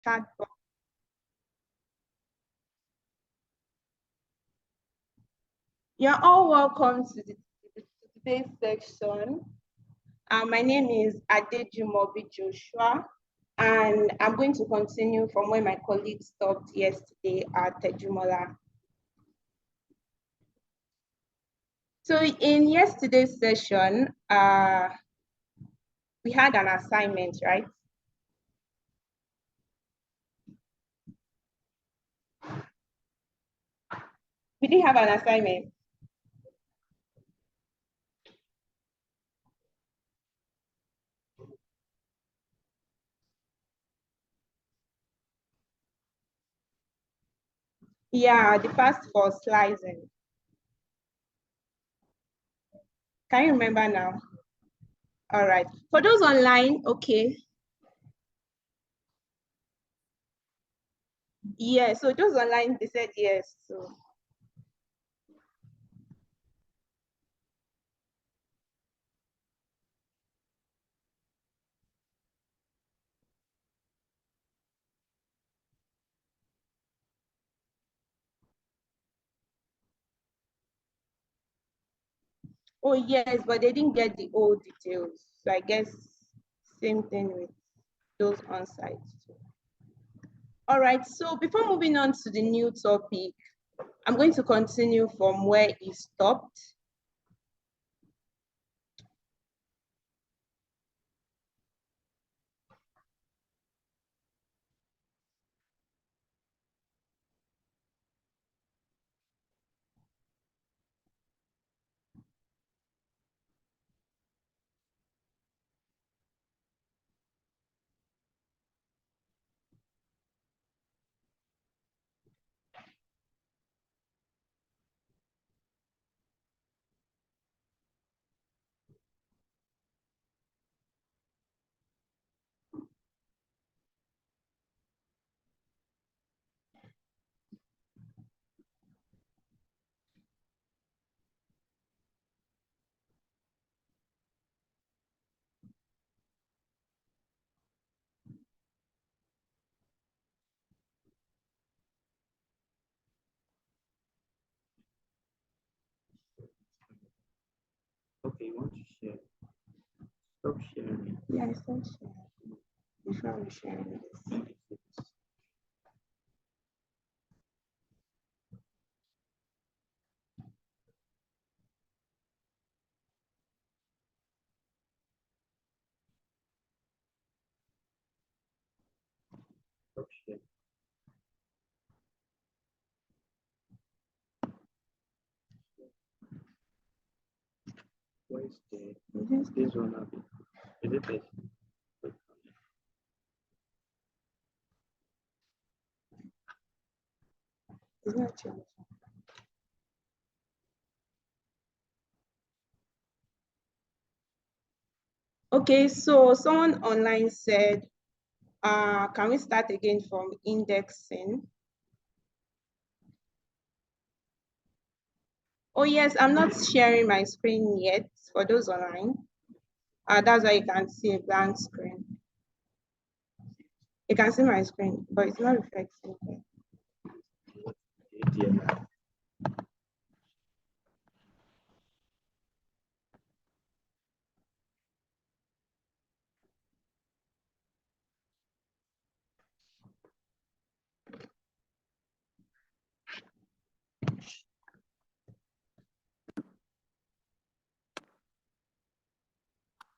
chat box. You're all welcome to today's section. My name is Adejumobi Joshua, and I'm going to continue from where my colleague stopped yesterday at Tejumola. So in yesterday's session, we had an assignment, right? We did have an assignment. Yeah, the first for slicing. Can you remember now? All right. For those online, okay. Yeah, so those online, they said yes. So oh yes, but they didn't get the old details. So I guess same thing with those on site too. All right, so before moving on to the new topic, I'm going to continue from where he stopped. Okay, you want to share? Stop sharing. Yeah, I stop sharing before we share this. Stop sharing. Where is this one up? Is it this? It's not changing. Okay, so someone online said, can we start again from indexing? Oh yes, I'm not sharing my screen yet for those online. That's why you can see a blank screen. You can see my screen, but it's not reflecting here. Yeah.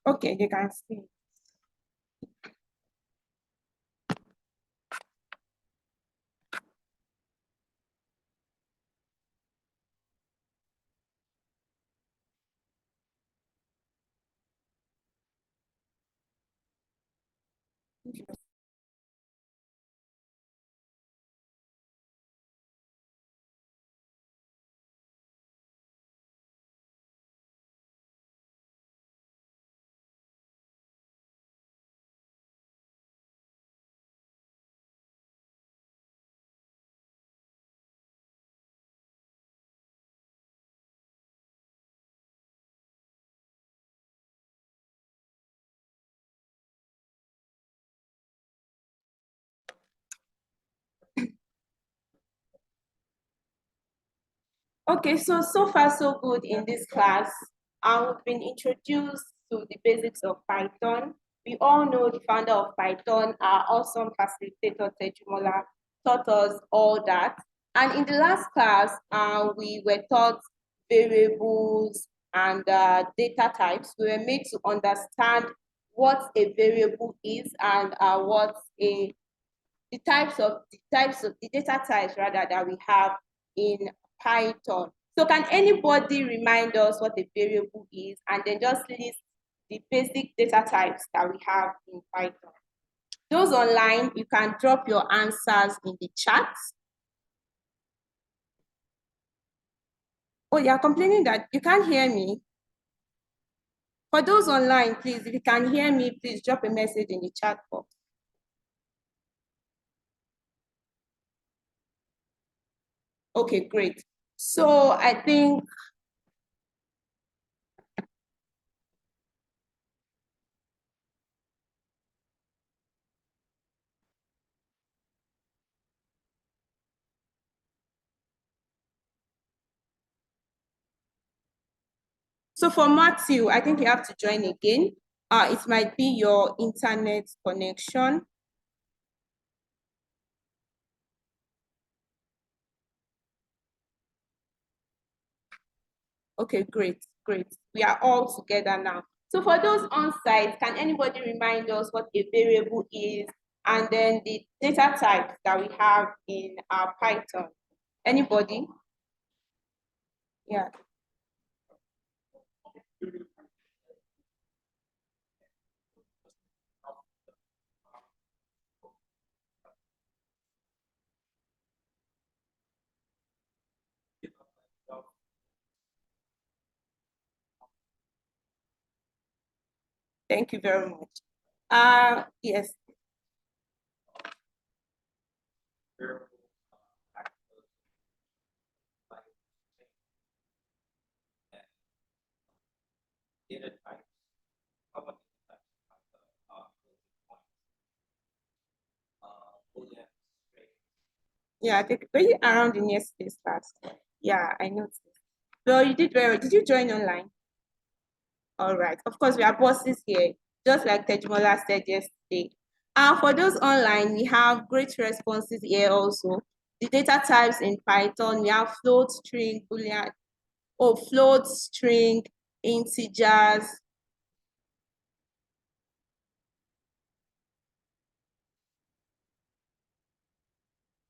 Okay, you can see. Okay, so far so good in this class. We've been introduced to the basics of Python. We all know the founder of Python, our awesome facilitator, Testimonial, taught us all that. And in the last class, we were taught variables and data types. We were made to understand what a variable is and what the data types rather that we have in Python. So can anybody remind us what a variable is and then just list the basic data types that we have in Python? Those online, you can drop your answers in the chat. Oh, you're complaining that you can't hear me. For those online, please, if you can hear me, please drop a message in the chat box. Okay, great. So I think so for Matthew, I think you have to join again. It might be your internet connection. Okay, great, great. We are all together now. So for those on site, can anybody remind us what a variable is and then the data types that we have in our Python? Anybody? Yeah. Thank you very much. Yes. Data types. How about data types? Booleans, strings. Yeah, I think very around in yesterday's class. Yeah, I noticed. So you did very well. Did you join online? All right. Of course, we are bosses here, just like Tejmola said yesterday. And for those online, we have great responses here also. The data types in Python, we have float, string, boolean, float, string, integers.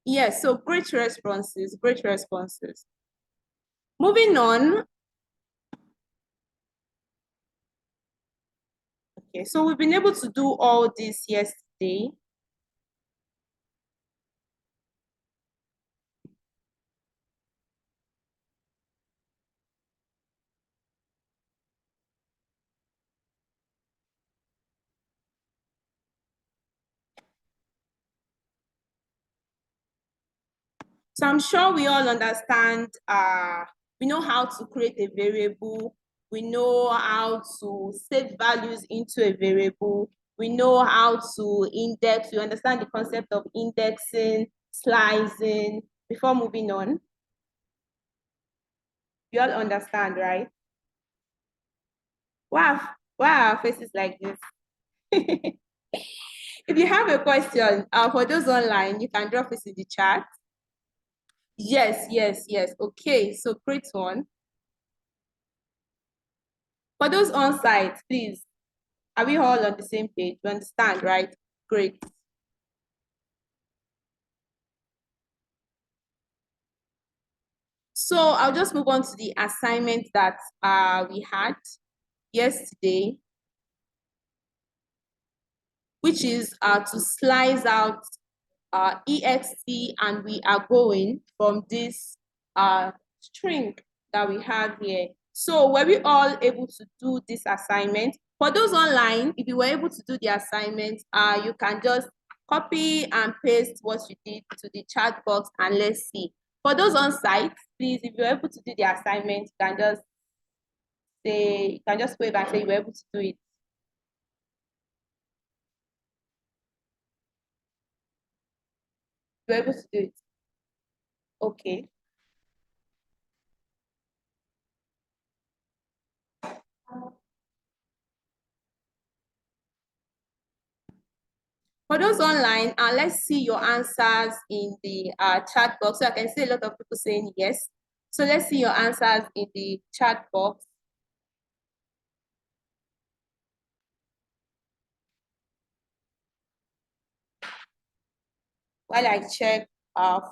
Yes, so great responses, great responses. Moving on. Okay, so we've been able to do all this yesterday. So I'm sure we all understand, we know how to create a variable. We know how to save values into a variable. We know how to index. We understand the concept of indexing, slicing. Before moving on, you all understand, right? Wow, wow, faces like this. If you have a question, for those online, you can drop it in the chat. Yes, yes, yes. Okay, so great one. For those on site, please, are we all on the same page? You understand, right? Great. So I'll just move on to the assignment that we had yesterday, which is to slice out EXT, and we are going from this string that we have here. So were we all able to do this assignment? For those online, if you were able to do the assignment, you can just copy and paste what you did to the chat box and let's see. For those on site, please, if you're able to do the assignment, you can just wave and say you were able to do it. You're able to do it. Okay. For those online, let's see your answers in the chat box. So I can see a lot of people saying yes. So let's see your answers in the chat box. While I check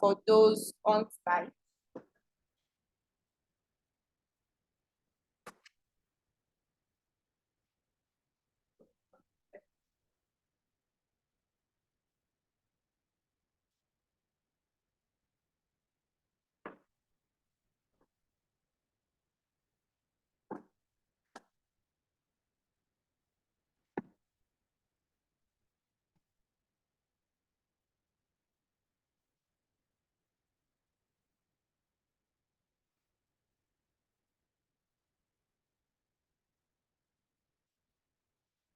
for those on site.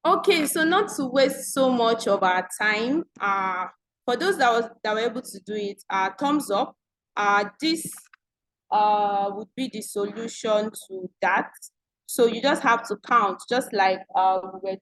Okay, so not to waste so much of our time, for those that were able to do it, thumbs up. This would be the solution to that. So you just have to count, just like we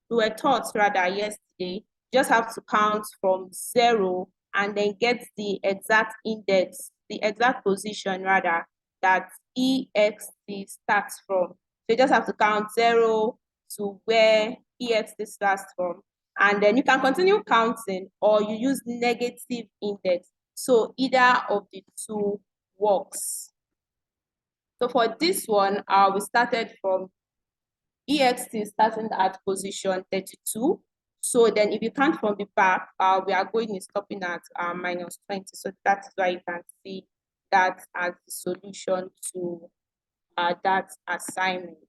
were taught rather yesterday. You just have to count from 0 and then get the exact index, the exact position rather, that EXT starts from. So you just have to count 0 to where EXT starts from. And then you can continue counting, or you use negative index. So either of the two works. So for this one, we started from EXT starting at position 32. So then if you count from the back, we are going is stopping at minus 20. So that's why you can see that as the solution to that assignment.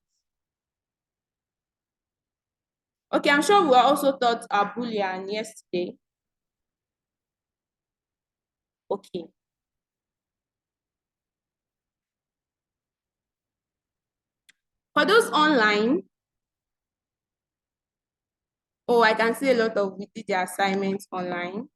Okay, I'm sure we were also taught a boolean yesterday. Okay. For those online, oh, I can see a lot of we did the assignments online.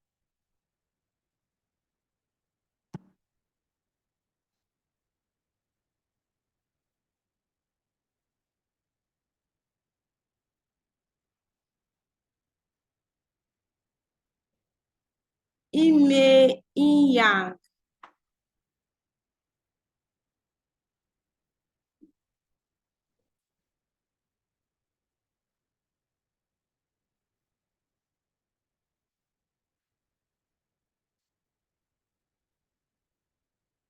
Ime, Inyang.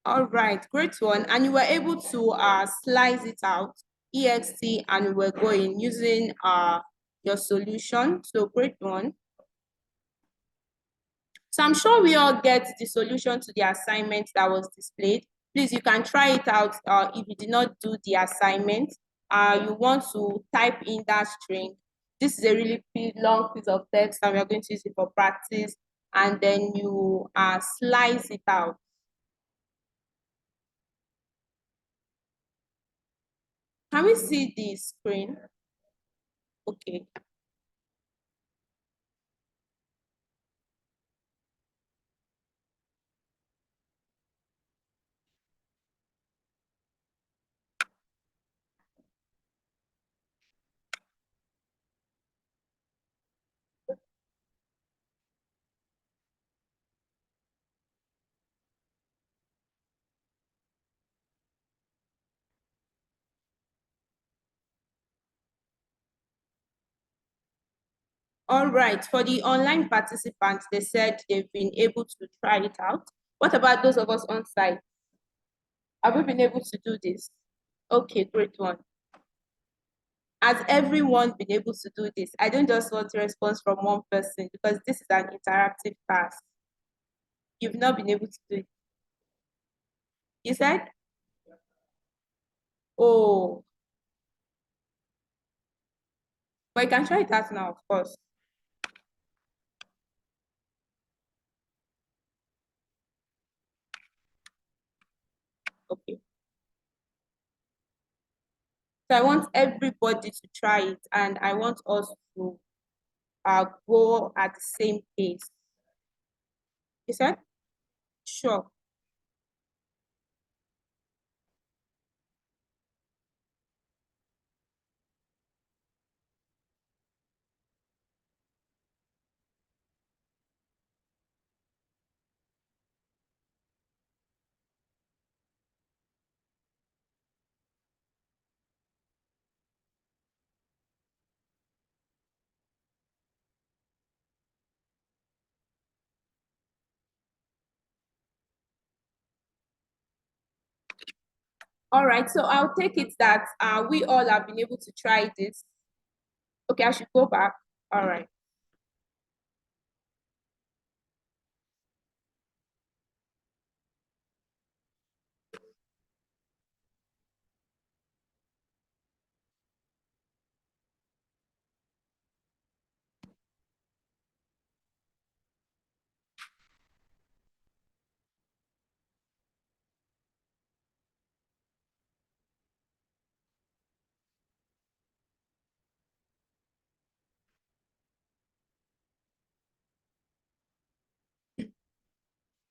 All right, great one. And you were able to slice it out, EXT, and we were going using your solution. So great one. So I'm sure we all get the solution to the assignment that was displayed. Please, you can try it out if you did not do the assignment. You want to type in that string. This is a really long piece of text, and we're going to use it for practice. And then you slice it out. Can we see the screen? Okay. All right, for the online participants, they said they've been able to try it out. What about those of us on site? Have we been able to do this? Okay, great one. Has everyone been able to do this? I don't just want a response from one person because this is an interactive task. You've not been able to do it. You said? Oh, but you can try it out now, of course. Okay. So I want everybody to try it, and I want us to go at the same pace. You said? Sure. All right, so I'll take it that we all have been able to try this. Okay, I should go back. All right.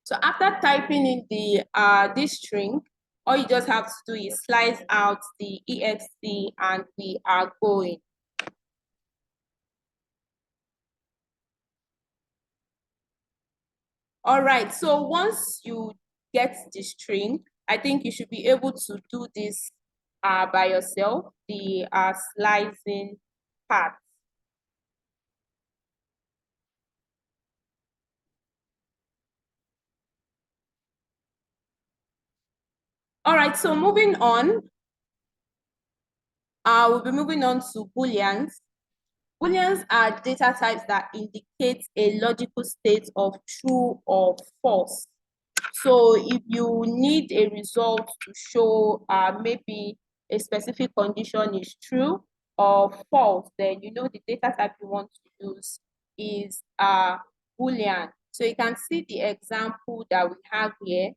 So after typing in the this string, all you just have to do is slice out the ext and we are going. All right, so once you get the string, I think you should be able to do this by yourself, the slicing part. All right, so moving on, we'll be moving on to booleans. Booleans are data types that indicate a logical state of true or false. So if you need a result to show maybe a specific condition is true or false, then you know the data type you want to use is Boolean. So you can see the example that we have here.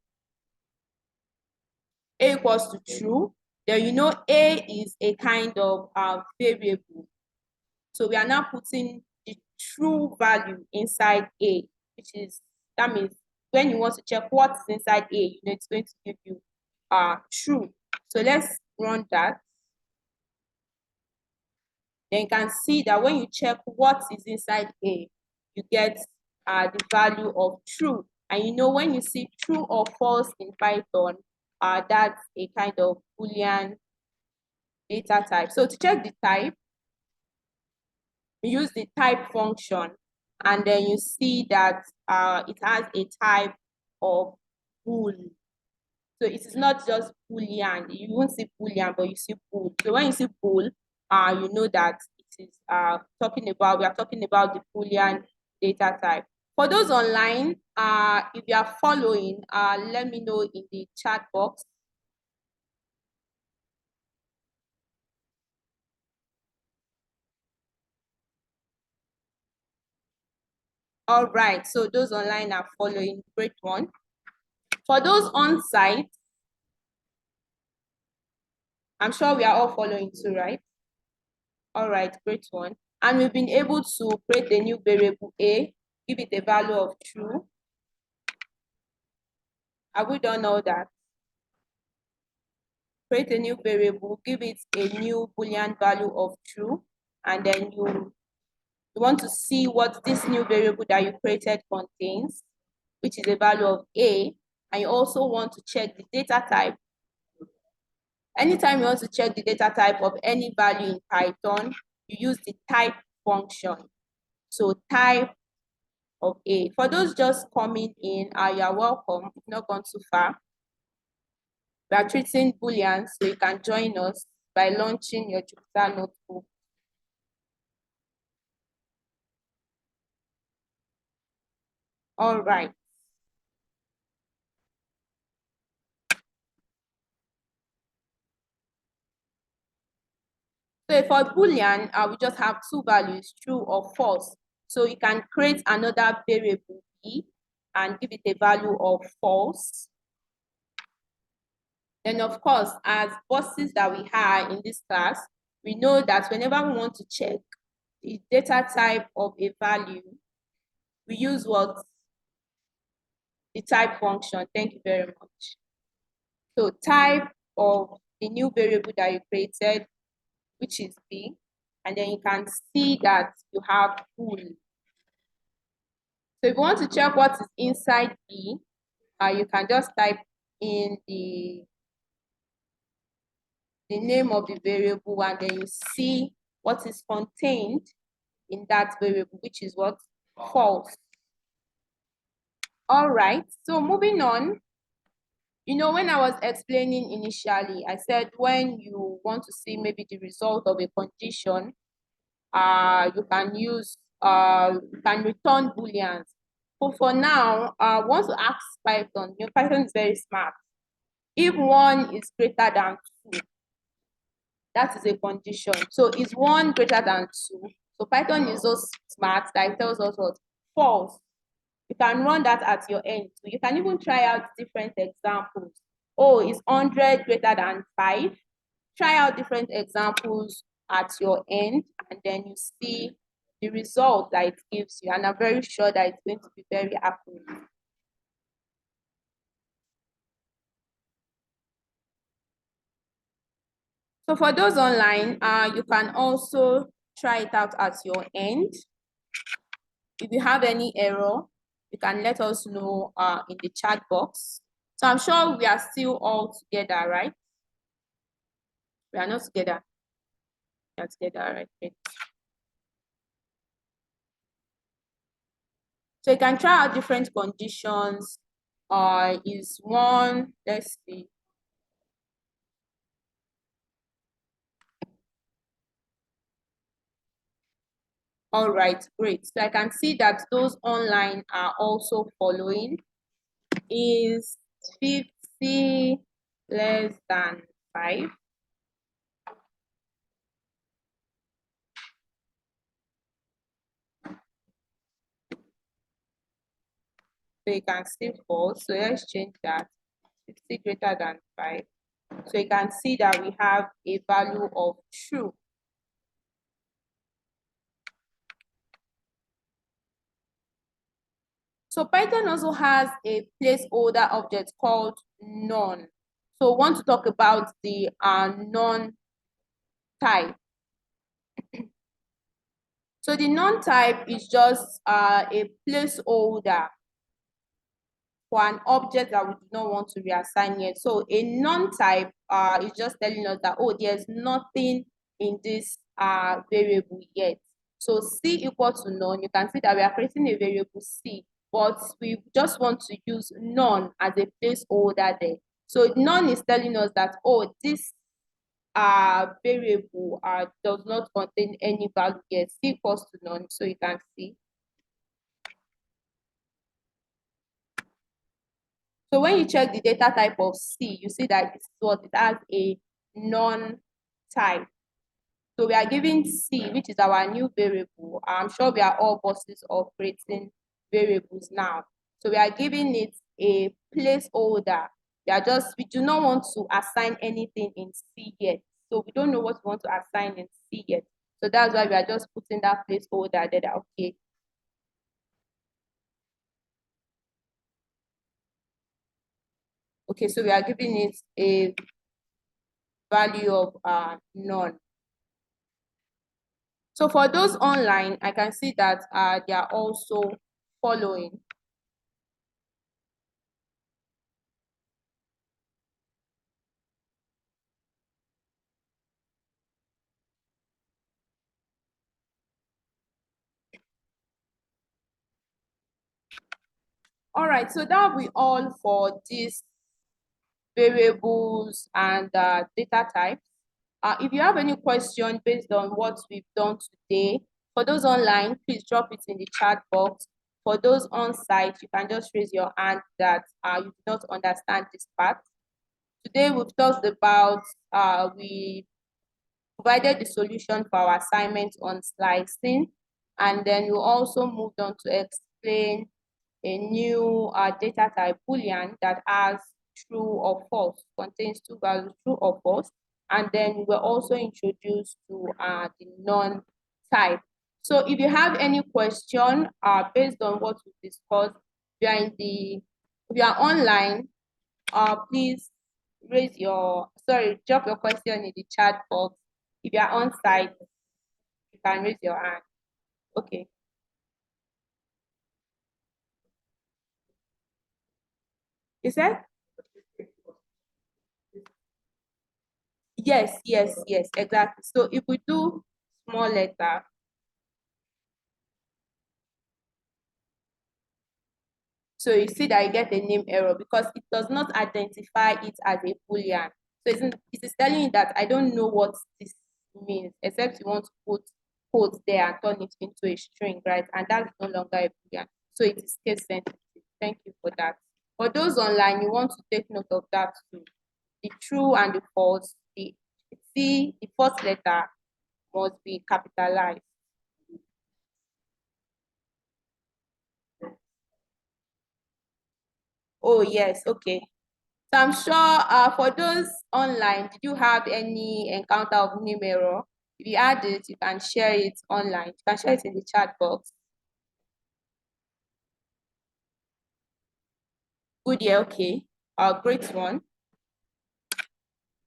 A equals to true. Then you know A is a kind of variable. So we are now putting the true value inside A, which is, that means when you want to check what is inside A, you know it's going to give you true. So let's run that. Then you can see that when you check what is inside A, you get the value of true. And you know when you see true or false in Python, that's a kind of Boolean data type. So to check the type, we use the type function, and then you see that it has a type of bool. So it is not just boolean. You won't see boolean, but you see bool. So when you see bool, you know that it is we are talking about the boolean data type. For those online, if you are following, let me know in the chat box. All right, so those online are following, great one. For those on site, I'm sure we are all following too, right? All right, great one. And we've been able to create a new variable A, give it a value of true. Have we done all that? Create a new variable, give it a new Boolean value of true, and then you want to see what this new variable that you created contains, which is a value of A, and you also want to check the data type. Anytime you want to check the data type of any value in Python, you use the type function. So type of A. For those just coming in, you're welcome. You've not gone too far. We are treating Booleans, so you can join us by launching your Jupyter notebook. All right. So for Boolean, we just have two values, true or false. So you can create another variable B and give it a value of false. Then of course, as bosses that we have in this class, we know that whenever we want to check the data type of a value, we use what? The type function. Thank you very much. So type of the new variable that you created, which is B, and then you can see that you have bool. So if you want to check what is inside B, you can just type in the name of the variable, and then you see what is contained in that variable, which is what? False. All right, so moving on, You know, when I was explaining initially, I said when you want to see maybe the result of a condition, you can use, you can return booleans. But for now, want to ask Python. Your Python is very smart. If 1 is greater than 2, that is a condition. So is 1 greater than 2? So Python is so smart that it tells us what? False. You can run that at your end. So you can even try out different examples. Oh, is 100 greater than 5? Try out different examples at your end, and then you see the result that it gives you. And I'm very sure that it's going to be very accurate. So for those online, you can also try it out at your end. If you have any error, you can let us know in the chat box. So I'm sure we are still all together, right? We are not together. We are together, right? Great. So you can try out different conditions. Is 1, let's see. All right, great. So I can see that those online are also following. Is 50 less than 5? So you can see false. So let's change that. 50 greater than 5. So you can see that we have a value of true. So Python also has a placeholder object called none. So we want to talk about the none type. So the none type is just a placeholder for an object that we do not want to reassign yet. So a none type is just telling us that, oh, there's nothing in this variable yet. So C equal to none, you can see that we are creating a variable C, but we just want to use none as a placeholder there. So none is telling us that, oh, this variable does not contain any value yet. C equals to none, so you can see. So when you check the data type of C, you see that it's what it has a non-type. So we are giving C, which is our new variable. I'm sure we are all bosses of creating variables now. So we are giving it a placeholder. We do not want to assign anything in C yet. So we don't know what we want to assign in C yet. So that's why we are just putting that placeholder there. Okay. Okay, so we are giving it a value of none. So for those online, I can see that they are also following. All right, so that will be all for these variables and data types. If you have any question based on what we've done today, for those online, please drop it in the chat box. For those on site, you can just raise your hand that you do not understand this part. Today, we've talked about, we provided the solution for our assignment on slicing, and then we also moved on to explain a new data type boolean that has true or false, contains two values, true or false. And then we're also introduced to the non-type. So if you have any question based on what we discussed, if you are online, please drop your question in the chat box. If you are on site, you can raise your hand. Okay. You said? Yes, exactly. So if we do small letter, So you see that you get a name error because it does not identify it as a boolean. So it is telling you that I don't know what this means, except you want to put quotes there and turn it into a string, right? And that's no longer a boolean. So it is case sensitive. Thank you for that. For those online, you want to take note of that too. The true and the false, the first letter must be capitalized. Oh, yes, okay. So I'm sure for those online, did you have any encounter of name error? If you had it, you can share it online. You can share it in the chat box. Good, yeah, okay. Great one.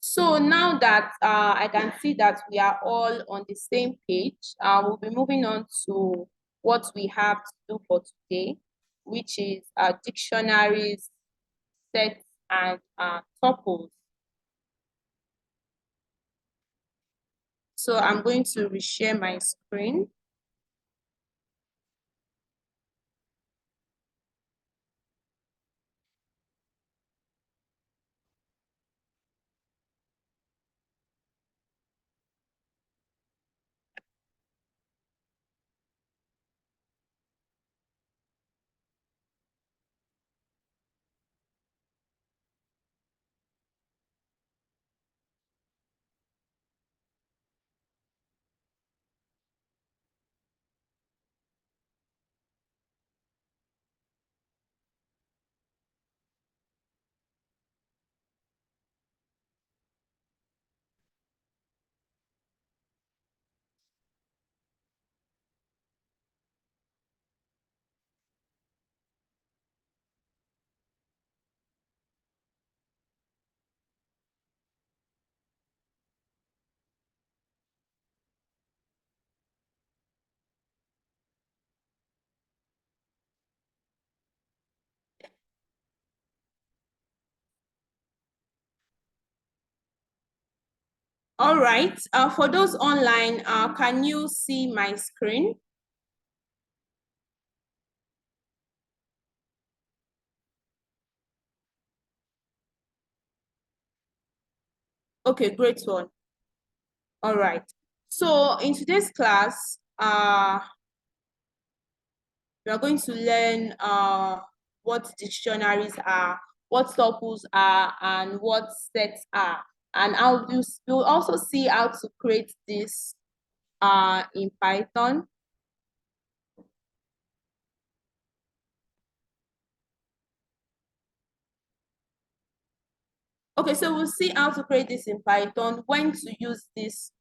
So now that I can see that we are all on the same page, we'll be moving on to what we have to do for today, which is dictionaries, sets, and tuples. So I'm going to reshare my screen. All right, for those online, can you see my screen? Okay, great one. All right. So in today's class, we are going to learn what dictionaries are, what tuples are, and what sets are. And you'll also see how to create this in Python. Okay, so we'll see how to create this in Python, when to use this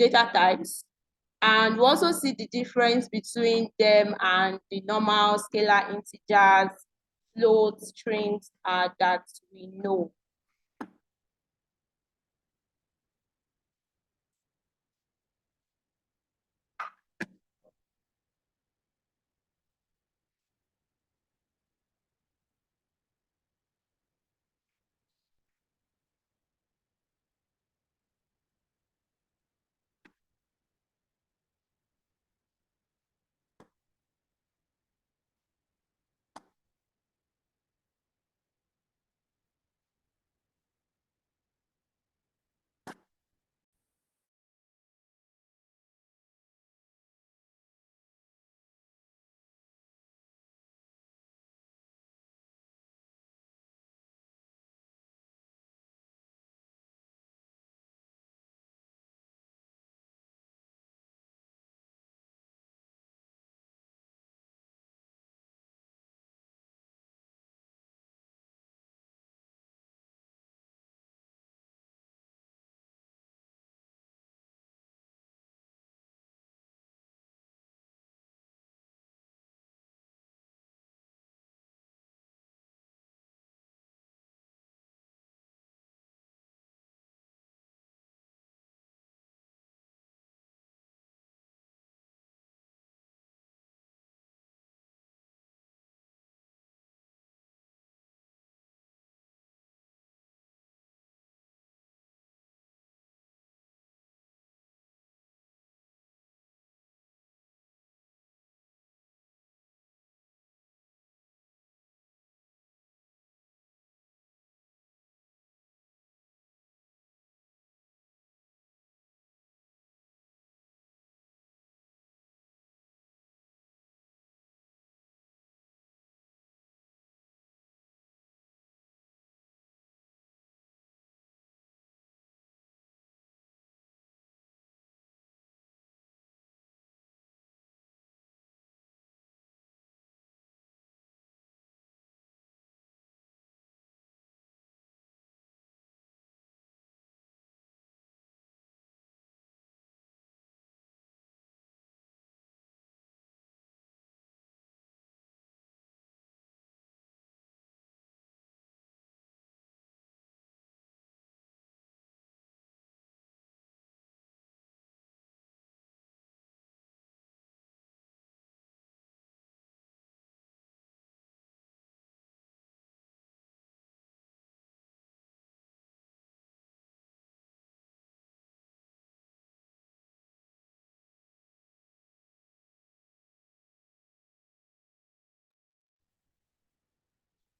data types, and we'll also see the difference between them and the normal scalar integers, floats, strings that we know.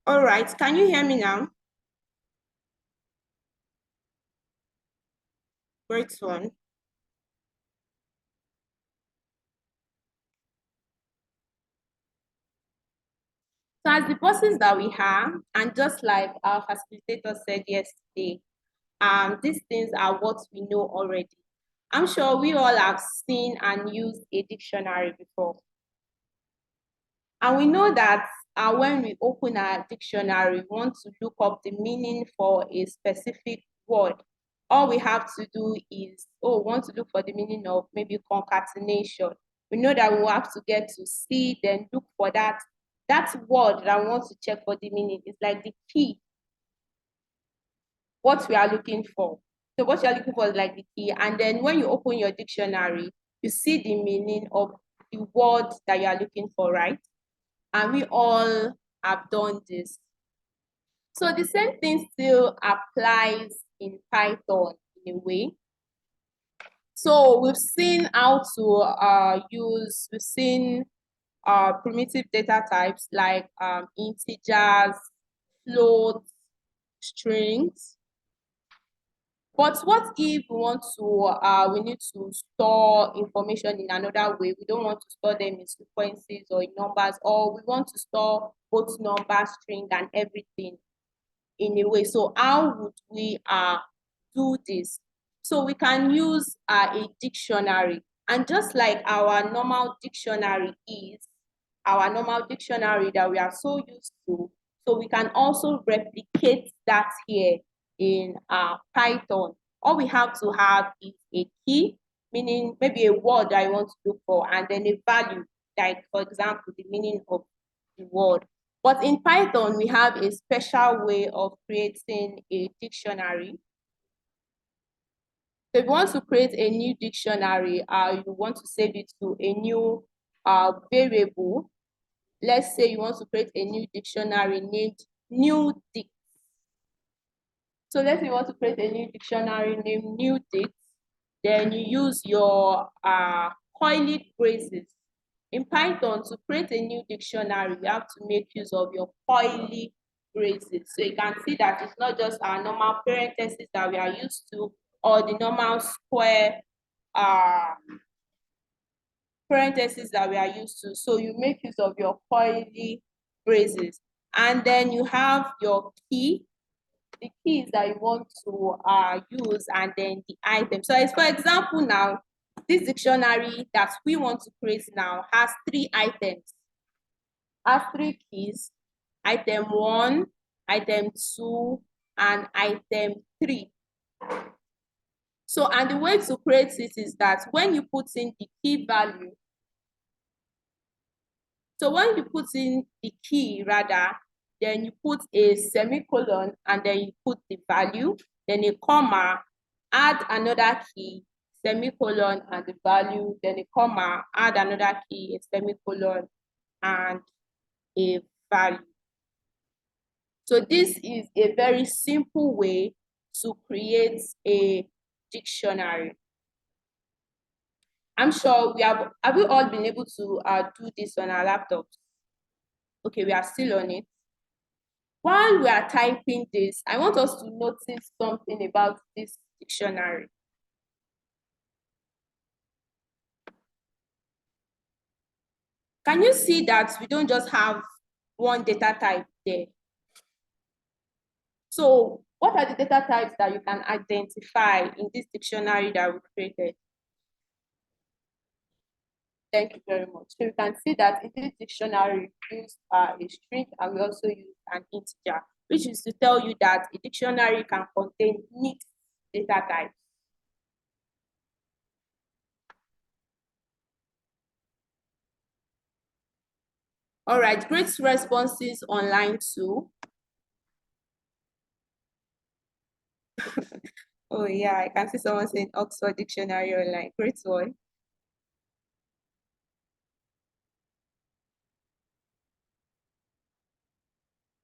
All right, can you hear me now? Great one. So as the bosses that we have, and just like our facilitator said yesterday, these things are what we know already. I'm sure we all have seen and used a dictionary before. And we know that when we open our dictionary, we want to look up the meaning for a specific word. All we have to do is, we want to look for the meaning of maybe concatenation. We know that we will have to get to C, then look for that word that I want to check for the meaning. It's like the key, what we are looking for. So what you are looking for is like the key. And then when you open your dictionary, you see the meaning of the word that you are looking for, right? And we all have done this. So the same thing still applies in Python in a way. So we've seen how to we've seen primitive data types like integers, floats, strings. But what if we want to, we need to store information in another way? We don't want to store them in sequences or in numbers, or we want to store both number, string, and everything in a way. So how would we do this? So we can use a dictionary. And just like our normal dictionary that we are so used to, so we can also replicate that here in Python. All we have to have is a key, meaning maybe a word I want to look for, and then a value, like for example, the meaning of the word. But in Python, we have a special way of creating a dictionary. So if you want to create a new dictionary, you want to save it to a new variable. Let's say you want to create a new dictionary named new dict. So let's say you want to create a new dictionary named new dict. Then you use your curly braces. In Python, to create a new dictionary, you have to make use of your curly braces. So you can see that it's not just our normal parentheses that we are used to, or the normal square parentheses that we are used to. So you make use of your curly braces. And then you have your key, the keys that you want to use, and then the item. So as for example now, this dictionary that we want to create now has 3 items, has 3 keys, item 1, item 2, and item 3. So, and the way to create it is that when you put in the key value, so when you put in the key rather, then you put a semicolon and then you put the value, then a comma, add another key, semicolon and the value, then a comma, add another key, a semicolon and a value. So this is a very simple way to create a dictionary. I'm sure we have we all been able to do this on our laptops? Okay, we are still on it. While we are typing this, I want us to notice something about this dictionary. Can you see that we don't just have one data type there? So what are the data types that you can identify in this dictionary that we created? Thank you very much. So you can see that in this dictionary, we use a string and we also use an integer, which is to tell you that a dictionary can contain mixed data types. All right, great responses online too. Oh yeah, I can see someone saying Oxford Dictionary online. Great one.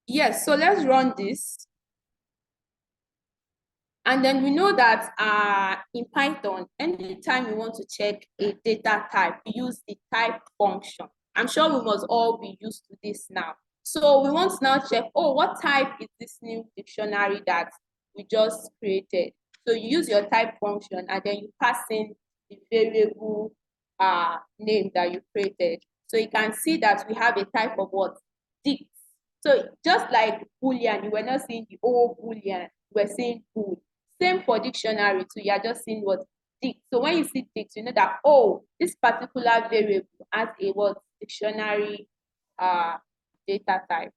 Yes, so let's run this. And then we know that in Python, anytime you want to check a data type, we use the type function. I'm sure we must all be used to this now. So we want to now check, oh, what type is this new dictionary that we just created? So you use your type function and then you pass in the variable name that you created. So you can see that we have a type of what? Dict. So just like boolean, you were not seeing the old boolean, you were seeing bool. Same for dictionary too, you are just seeing what? Dict. So when you see dict, you know that, oh, this particular variable has a what? Dictionary data type.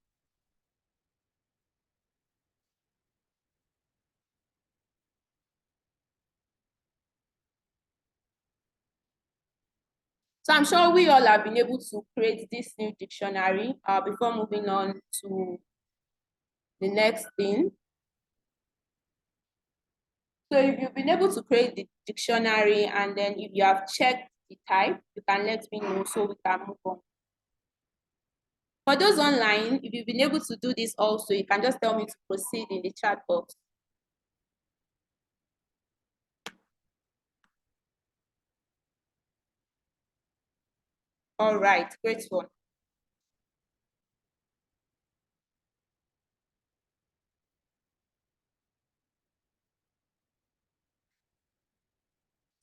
So I'm sure we all have been able to create this new dictionary before moving on to the next thing. So if you've been able to create the dictionary and then if you have checked the type, you can let me know so we can move on. For those online, if you've been able to do this also, you can just tell me to proceed in the chat box. All right, great one.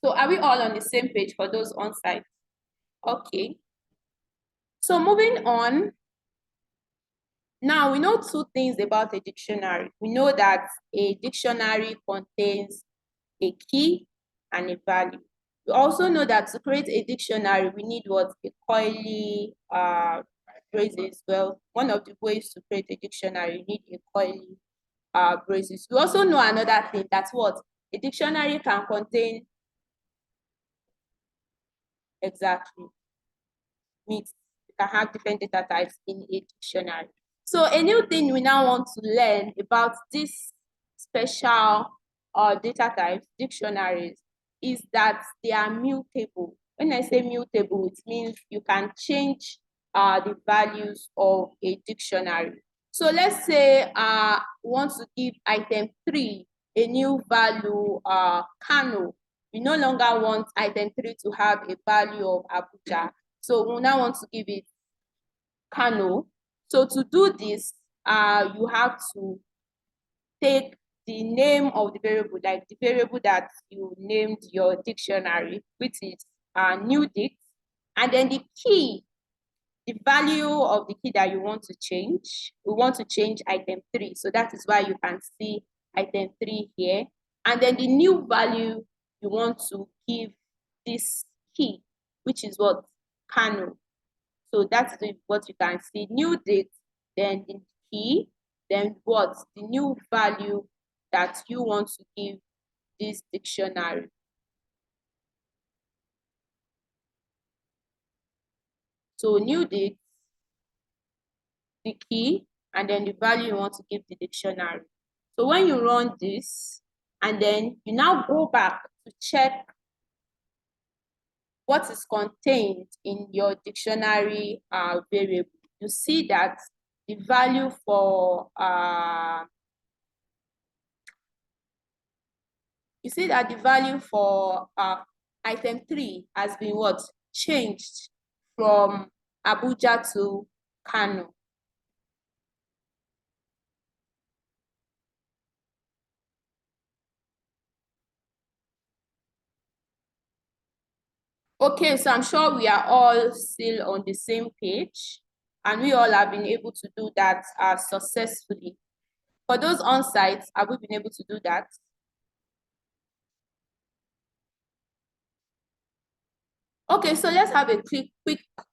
So are we all on the same page for those on site? Okay. So moving on, now we know two things about a dictionary. We know that a dictionary contains a key and a value. We also know that to create a dictionary, we need what? A coily braces. Well, one of the ways to create a dictionary, you need a coily braces. We also know another thing, that's what? A dictionary can contain exactly mixed. You can have different data types in a dictionary. So a new thing we now want to learn about this special data types, dictionaries, is that they are mutable. When I say mutable, it means you can change the values of a dictionary. So let's say we want to give item 3 a new value, Kano. We no longer want item 3 to have a value of Abuja. So we now want to give it Kano. So to do this, you have to take the name of the variable, like the variable that you named your dictionary, which is new dict, and then the key, the value of the key that you want to change. We want to change item 3. So that is why you can see item 3 here. And then the new value you want to give this key, which is what? Kano. So that's what you can see. New date, then the key, then what? The new value that you want to give this dictionary. So new date, the key, and then the value you want to give the dictionary. So when you run this, and then you now go back to check what is contained in your dictionary variable, you see that the value for item 3 has been what? Changed from Abuja to Kano. Okay, so I'm sure we are all still on the same page, and we all have been able to do that successfully. For those on site, have we been able to do that? Okay, so let's have a quick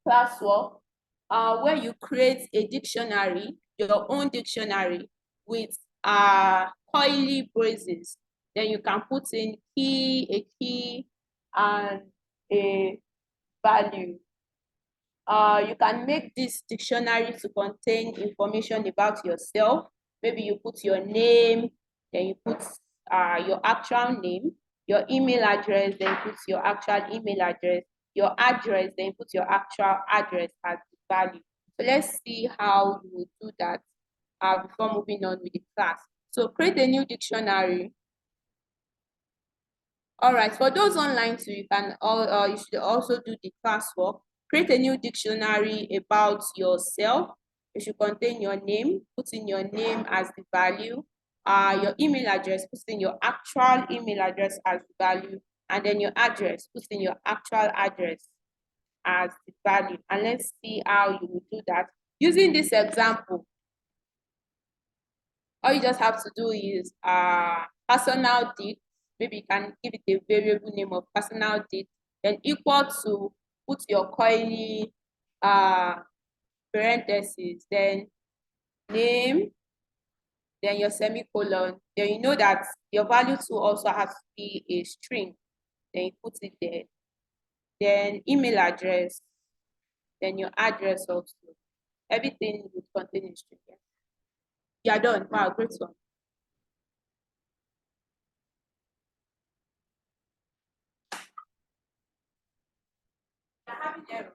classwork where you create a dictionary, your own dictionary with coily braces. Then you can put in a key, and a value. You can make this dictionary to contain information about yourself. Maybe you put your name, then you put your actual name, your email address, then you put your actual email address, your address, then you put your actual address as the value. So let's see how you will do that before moving on with the class. So create a new dictionary. All right, for those online too, you should also do the classwork. Create a new dictionary about yourself. it should contain your name. Put in your name as the value. Your email address, put in your actual email address as the value, and then your address, put in your actual address as the value. And let's see how you will do that. Using this example, all you just have to do is personal date. Maybe you can give it a variable name of personal date, then equal to, put your curly parentheses, then name, then your semicolon. Then you know that your value too also has to be a string. Then you put it there. Then email address, then your address also. Everything would contain a string. You are done. Wow, great one. You're having error.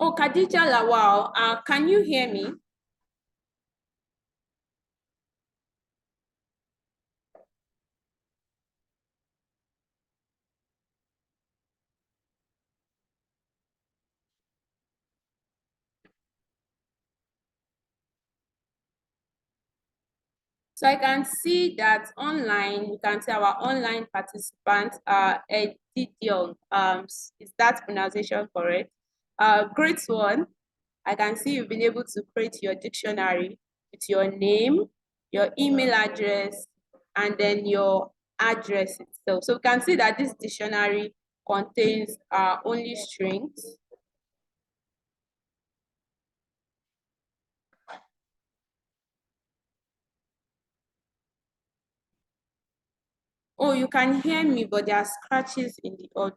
Oh, Khadija Lawal, can you hear me? So I can see that online, you can see our online participants are Edidion. Is that pronunciation correct? Great one. I can see you've been able to create your dictionary with your name, your email address, and then your address itself. So we can see that this dictionary contains only strings. Oh, you can hear me, but there are scratches in the audio.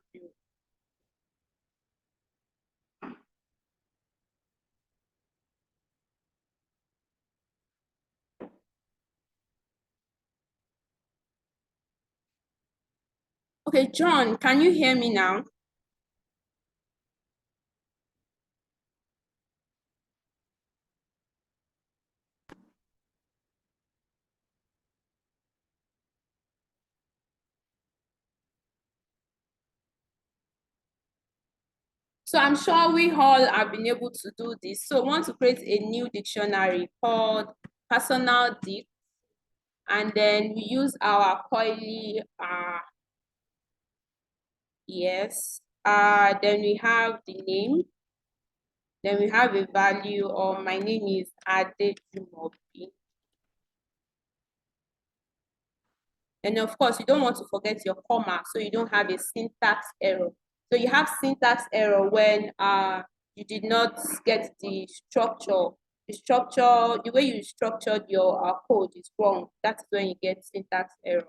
Okay, John, can you hear me now? So I'm sure we all have been able to do this. So we want to create a new dictionary called personal dict, and then we use our curly yes. Then we have the name, then we have a value, or my name is Adejumobi. And of course, you don't want to forget your comma, so you don't have a syntax error. So you have syntax error when you did not get the structure. The way you structured your code is wrong. That's when you get syntax error.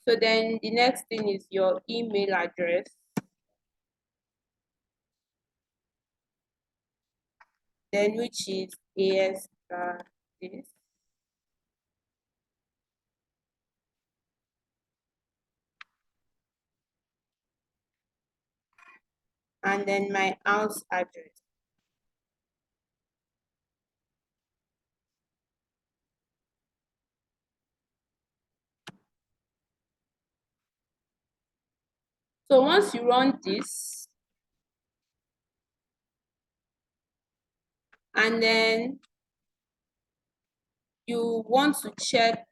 So then the next thing is your email address. Then which is AS this. And then my house address. So once you run this, and then you want to check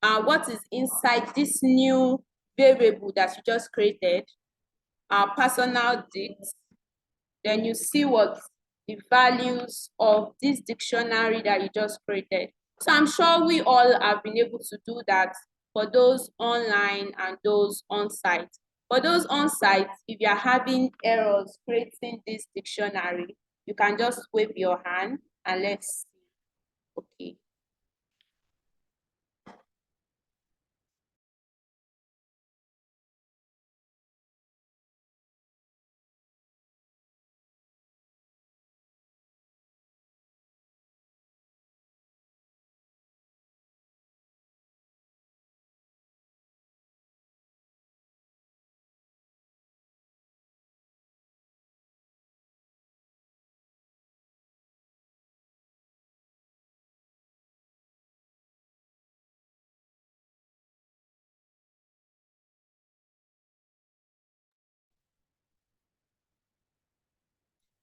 what is inside this new variable that you just created, personal dict, then you see what the values of this dictionary that you just created. So I'm sure we all have been able to do that for those online and those on site. For those on site, if you're having errors creating this dictionary, you can just wave your hand and let's see. Okay.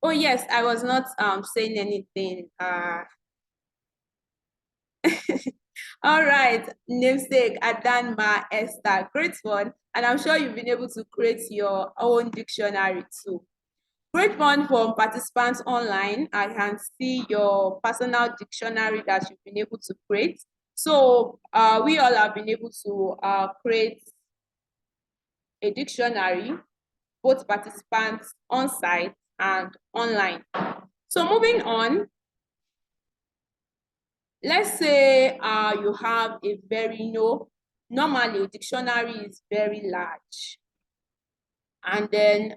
Oh yes, I was not saying anything. All right, namesake Adanma Esther, great one. And I'm sure you've been able to create your own dictionary too. Great one from participants online. I can see your personal dictionary that you've been able to create. So we all have been able to create a dictionary, both participants on site and online. So moving on, let's say you have a very, normally a dictionary is very large. And then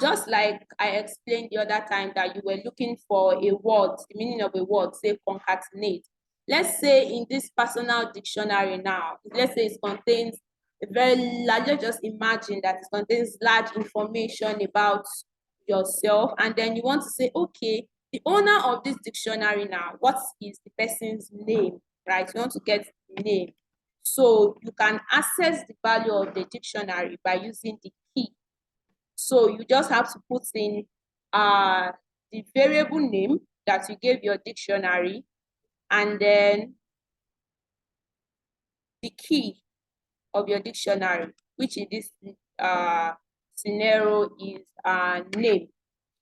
just like I explained the other time that you were looking for a word, the meaning of a word, say concatenate. Let's say in this personal dictionary now, let's say it contains a very large, let's just imagine that it contains large information about yourself. And then you want to say, okay, the owner of this dictionary now, what is the person's name, right? You want to get the name. So you can access the value of the dictionary by using the key. So you just have to put in the variable name that you gave your dictionary, and then the key of your dictionary, which in this scenario is name.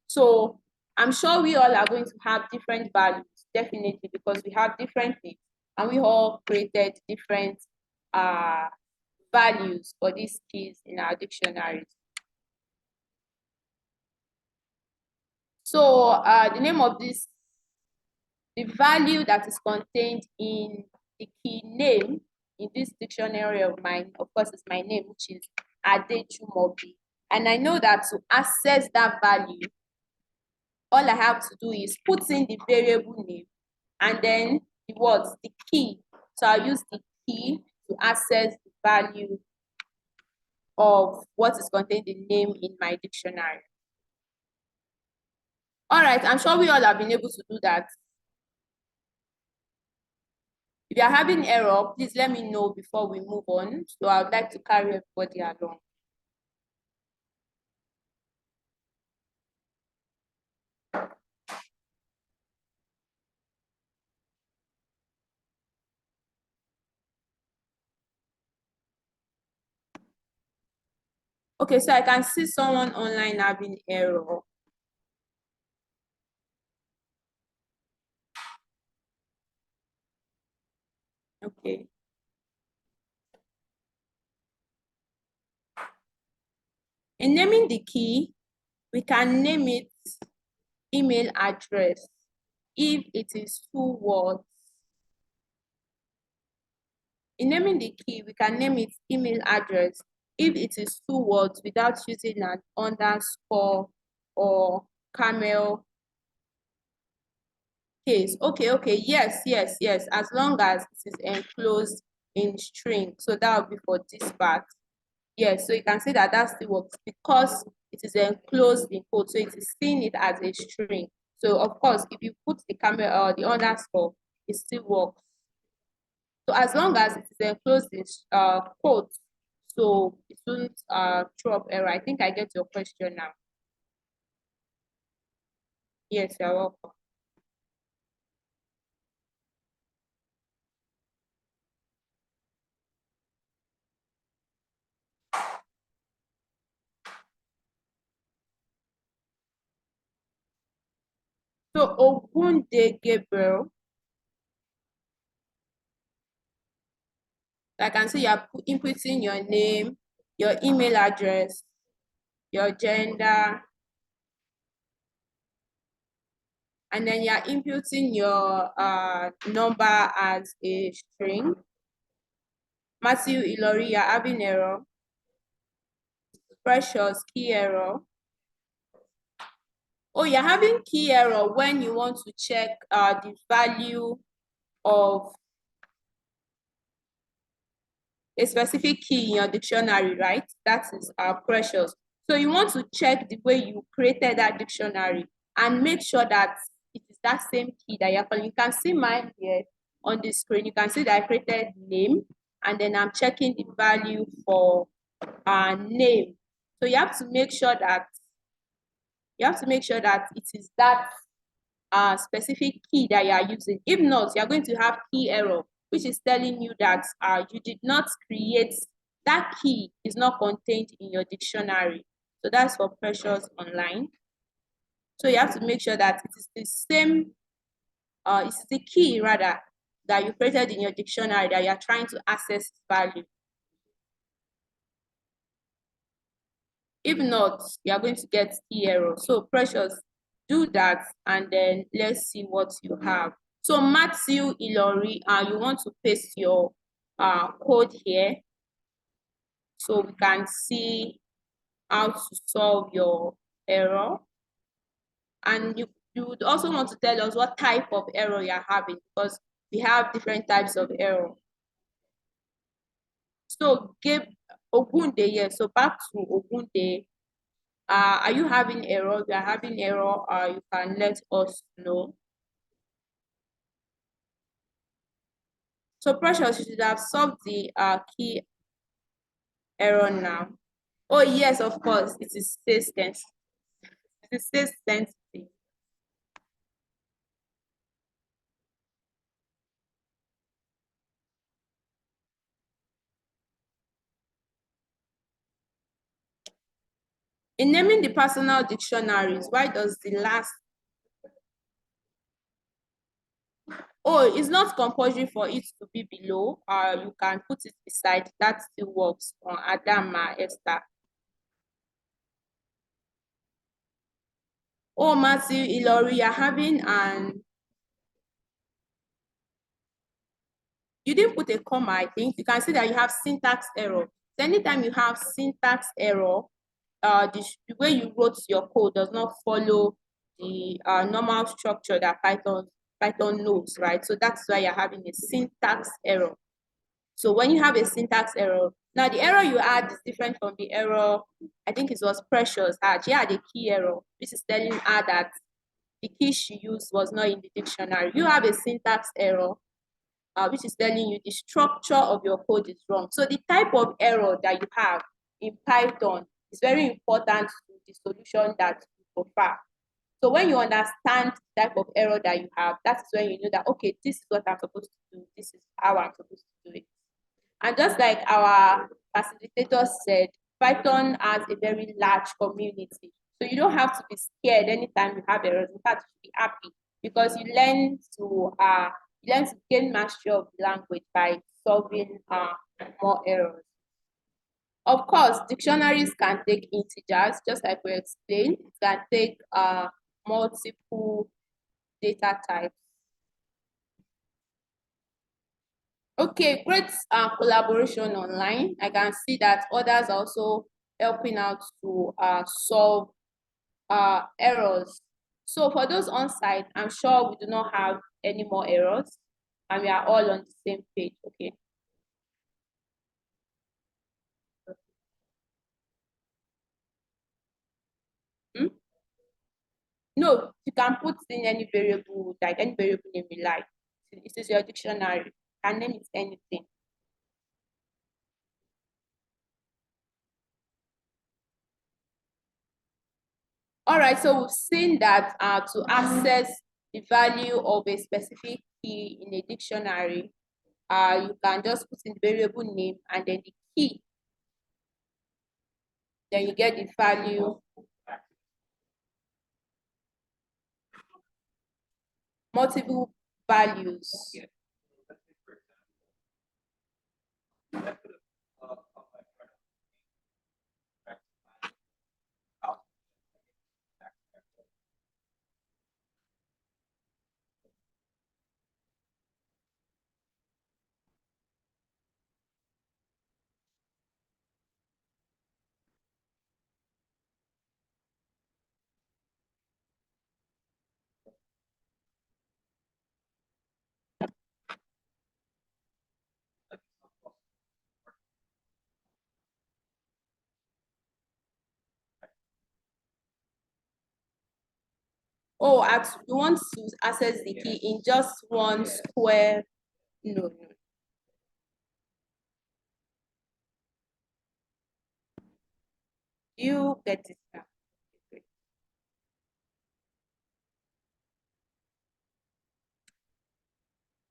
So I'm sure we all are going to have different values, definitely, because we have different names and we all created different values for these keys in our dictionaries. So the name of this, the value that is contained in the key name in this dictionary of mine, of course, is my name, which is Adejumobi. And I know that to access that value, all I have to do is put in the variable name and then the words, the key. So I'll use the key to access the value of what is contained in name in my dictionary. All right, I'm sure we all have been able to do that. If you're having error, please let me know before we move on. So I would like to carry everybody along. Okay, so I can see someone online having error. Okay. In naming the key, we can name it email address if it is 2 words. In naming the key, we can name it email address if it is 2 words without using an underscore or camel case. Okay, yes, as long as it is enclosed in string. So that will be for this part. Yes, so you can say that that still works because it is enclosed in code, so it is seeing it as a string. So of course, if you put the camel or the underscore, it still works. So as long as it is enclosed in code, so it won't throw up error. I think I get your question now. Yes, you're welcome. So Ogunde Gabriel, I can see you're inputting your name, your email address, your gender, and then you're inputting your number as a string. Matthew Ilori, you're having error. Precious, key error. Oh, you're having key error when you want to check the value of a specific key in your dictionary, right? That is precious. So you want to check the way you created that dictionary and make sure that it is that same key that you're calling. You can see mine here on the screen. You can see that I created name, and then I'm checking the value for name. So you have to make sure that it is that specific key that you are using. If not, you are going to have key error, which is telling you that you did not create, that key is not contained in your dictionary. So that's for Precious Online. So you have to make sure that it is the same, it's the key rather that you created in your dictionary that you are trying to access value. If not, you are going to get key error. So Precious, do that, and then let's see what you have. So Matthew Ilori, you want to paste your code here so we can see how to solve your error. And you would also want to tell us what type of error you're having, because we have different types of error. So Ogunde, yes. So back to Ogunde. Are you having error? If you are having error, you can let us know. So Precious, you should have solved the key error now. Oh yes, of course, it is case sensitive. It is case sensitive. In naming the personal dictionaries, why does the last? Oh, it's not compulsory for it to be below. You can put it beside. That still works on Adama Esther. Oh, Matthew Ilori, you're having an. You didn't put a comma, I think. You can see that you have syntax error. So anytime you have syntax error, the way you wrote your code does not follow the normal structure that Python knows, right? So that's why you're having a syntax error. So when you have a syntax error, now the error you had is different from the error, I think it was Precious had. She had a key error. This is telling her that the key she used was not in the dictionary. You have a syntax error, which is telling you the structure of your code is wrong. So the type of error that you have in Python is very important to the solution that you prefer. So when you understand the type of error that you have, that's when you know that, okay, this is what I'm supposed to do. This is how I'm supposed to do it. And just like our facilitator said, Python has a very large community. So you don't have to be scared anytime you have errors. In fact, you should be happy because you learn to gain mastery of the language by solving more errors. Of course, dictionaries can take integers, just like we explained. It can take multiple data types. Okay, great collaboration online. I can see that others are also helping out to solve errors. So for those on site, I'm sure we do not have any more errors and we are all on the same page, okay? Hmm? No, you can put in any variable, like any variable name you like. It is your dictionary. You can name it anything. All right, so we've seen that to access the value of a specific key in a dictionary, you can just put in the variable name and then the key. Then you get the value. Multiple values. Oh, you want to access the key in just one square? No. You get it now.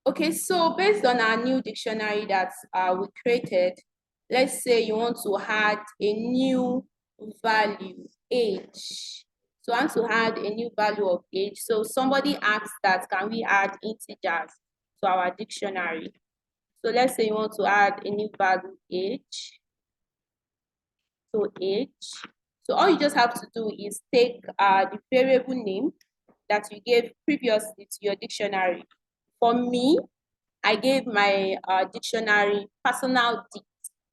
Okay, so based on our new dictionary that we created, let's say you want to add a new value, age. So I want to add a new value of age. So somebody asked that, can we add integers to our dictionary? So let's say you want to add a new value, age. So age. So all you just have to do is take the variable name that you gave previously to your dictionary. For me, I gave my dictionary personal dict.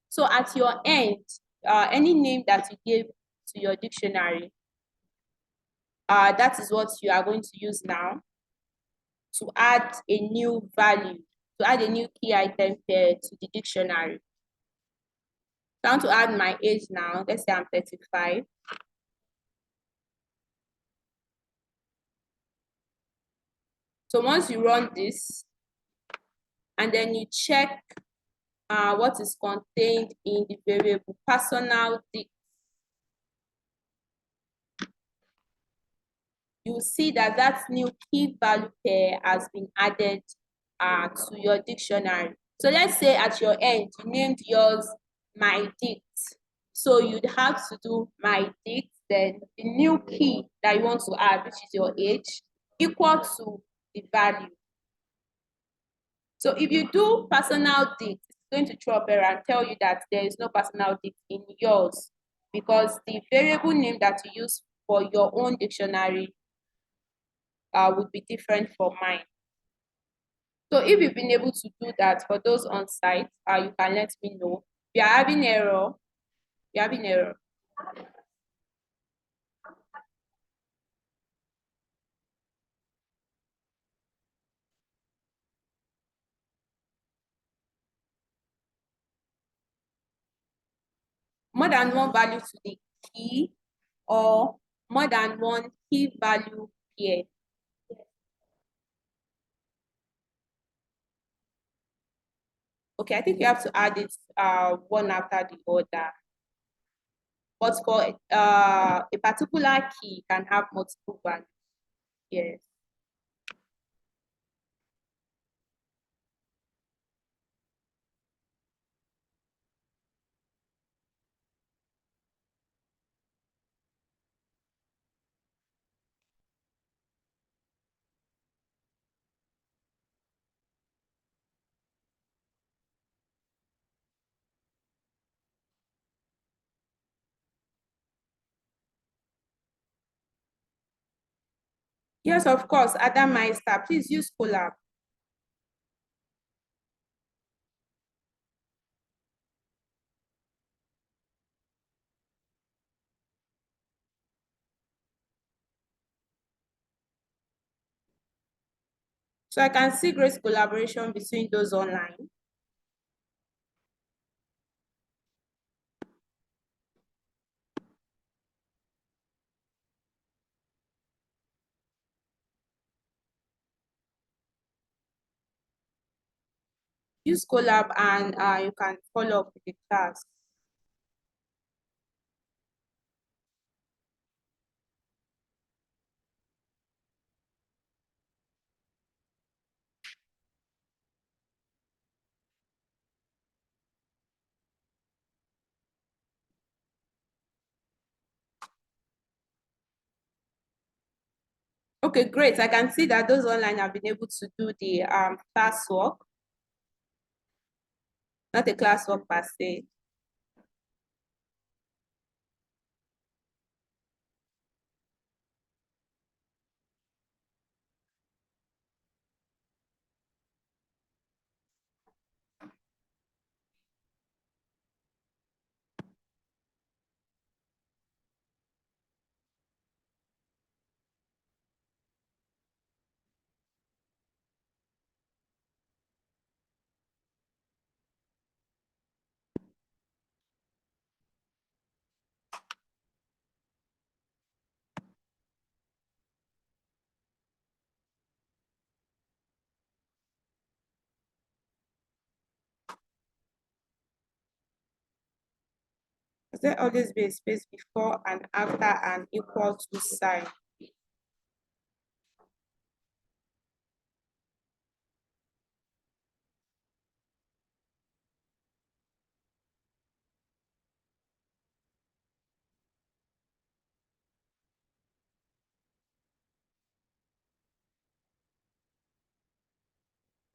So at your end, any name that you gave to your dictionary, that is what you are going to use now to add a new value, to add a new key item pair to the dictionary. So I want to add my age now. Let's say I'm 35. So once you run this, and then you check what is contained in the variable personal dict, you will see that that new key value pair has been added to your dictionary. So let's say at your end, you named yours my dict. So you'd have to do my dict, then the new key that you want to add, which is your age, equal to the value. So if you do personal dict, it's going to throw up error and tell you that there is no personal dict in yours because the variable name that you use for your own dictionary would be different from mine. So if you've been able to do that for those on site, you can let me know. If you're having error, more than one value to the key or more than one key value pair. Okay, I think you have to add it one after the other. But for a particular key can have multiple values. Yes. Yes, of course, Adam Meister, please use Colab. So I can see great collaboration between those online. Use Colab and you can follow up with the class. Okay, great. I can see that those online have been able to do the classwork, not a classwork per se. Must there always be a space before and after an equal to sign?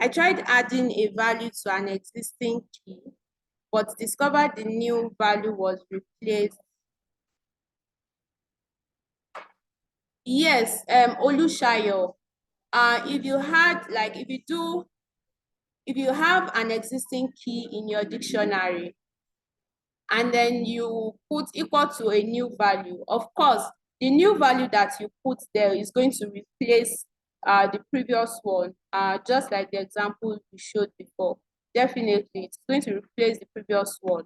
I tried adding a value to an existing key, but discovered the new value was replaced. Yes, Olushayo. If you had like if you have an existing key in your dictionary and then you put equal to a new value, of course, the new value that you put there is going to replace the previous one, just like the example we showed before. Definitely, it's going to replace the previous one.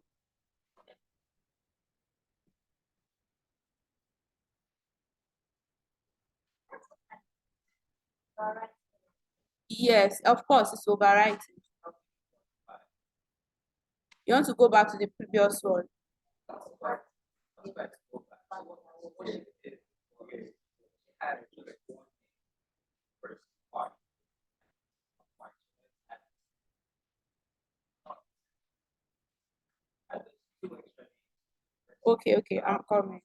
Yes, of course, it's overwriting. You want to go back to the previous one. Okay, okay, I'm coming.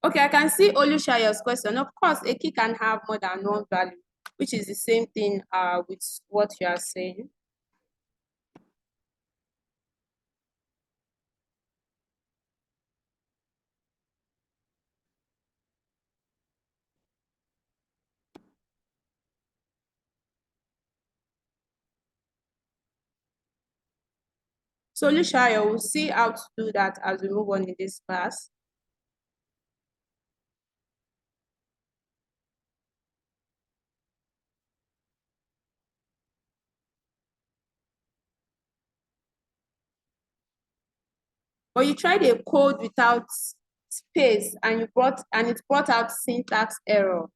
Okay, I can see Olushayo's question. Of course, a key can have more than one value, which is the same thing with what you are saying. So Olushayo, we'll see how to do that as we move on in this class. But you tried a code without space and it brought out syntax error.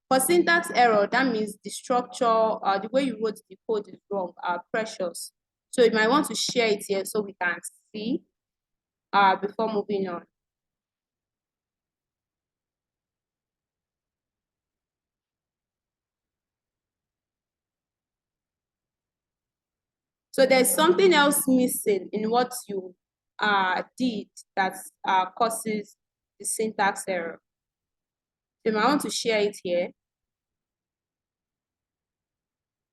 For syntax error, that means the structure, the way you wrote the code is wrong, precious. So you might want to share it here so we can see before moving on. So there's something else missing in what you did that causes the syntax error. So you might want to share it here.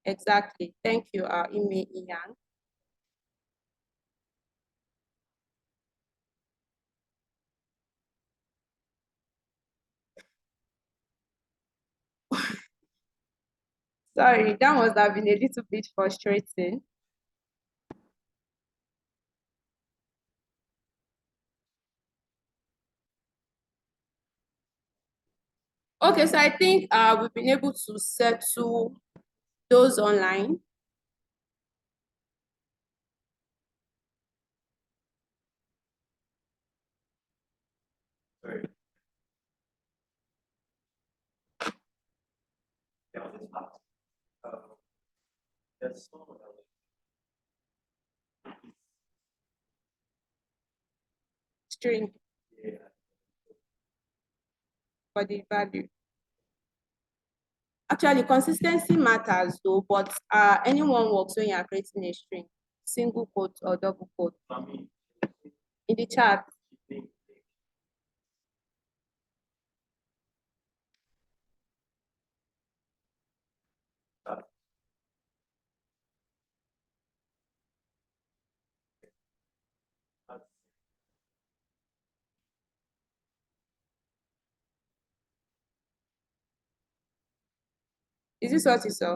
Exactly. Thank you, Ime Iyan. Sorry, that must have been a little bit frustrating. Okay, so I think we've been able to settle those online. Sorry. That's String. yeah. for the value. Actually, consistency matters though, but anyone works when you are creating a string, single quote or double quote. In the chat. Is this what you saw?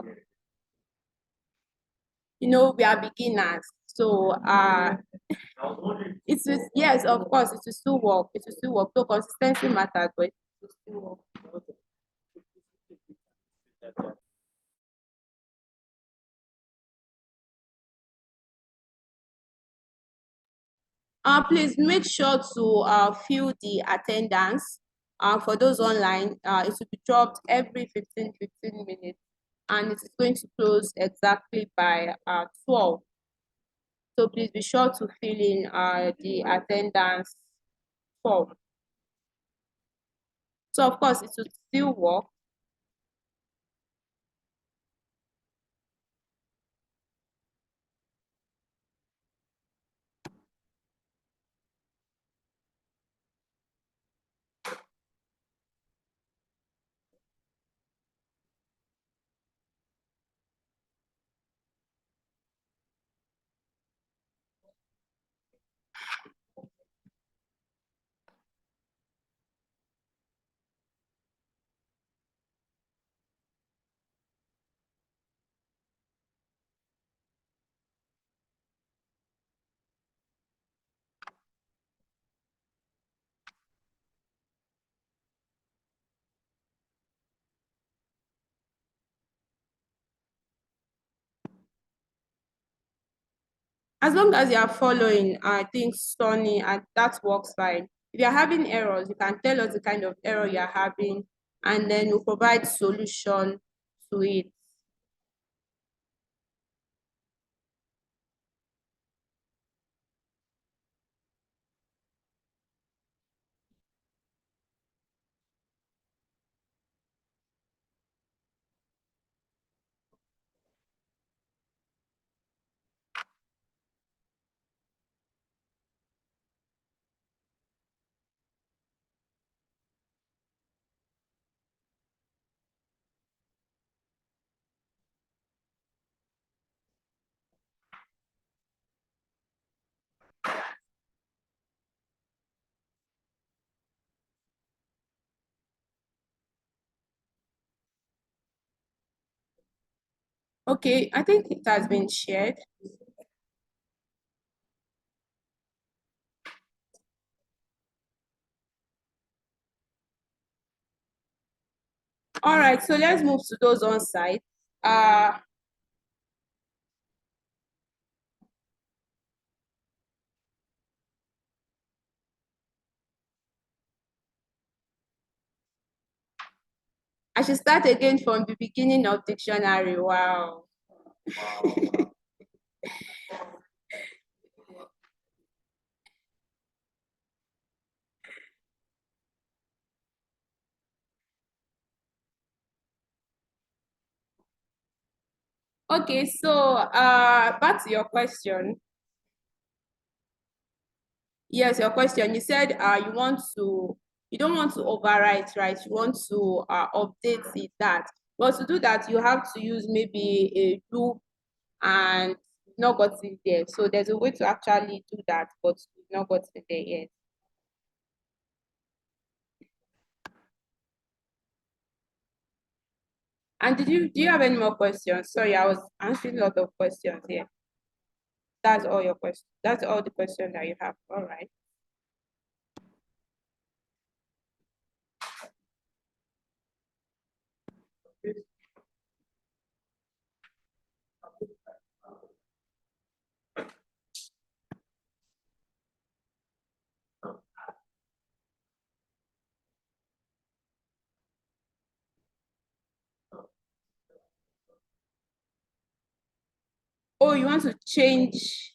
You know, we are beginners, so it is, yes, of course, it will still work. It will still work. So consistency matters, but it will still work. Please make sure to fill the attendance. For those online, it will be dropped every 15 minutes, and it is going to close exactly by 12. So please be sure to fill in the attendance form. So of course, it will still work. As long as you are following, I think Sunny, and that works fine. If you're having errors, you can tell us the kind of error you're having, and then we'll provide solution to it. Okay, I think it has been shared. All right, so let's move to those on site. I should start again from the beginning of dictionary. Wow. Okay, so back to your question. Yes, your question. You said you don't want to overwrite, right? You want to update it that. But to do that, you have to use maybe a loop and not got it there. So there's a way to actually do that, but not got it there yet. And do you have any more questions? Sorry, I was answering a lot of questions here. That's all your questions. That's all the questions that you have. All right. Oh, you want to change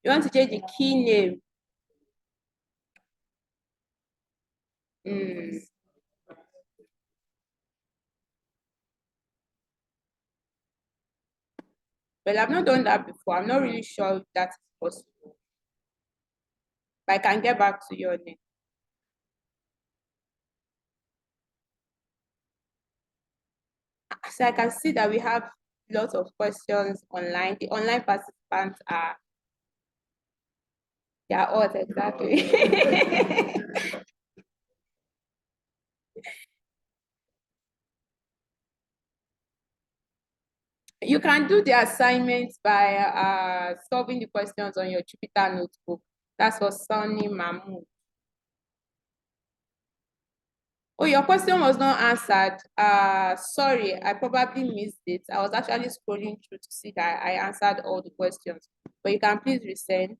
the key name. Well, I've not done that before. I'm not really sure if that is possible. But I can get back to you on it. So I can see that we have lots of questions online. The online participants are, they are odd, exactly. You can do the assignments by solving the questions on your Jupyter notebook. That's for Sonny Mahmood. Oh, your question was not answered. Sorry, I probably missed it. I was actually scrolling through to see that I answered all the questions. But you can please resend.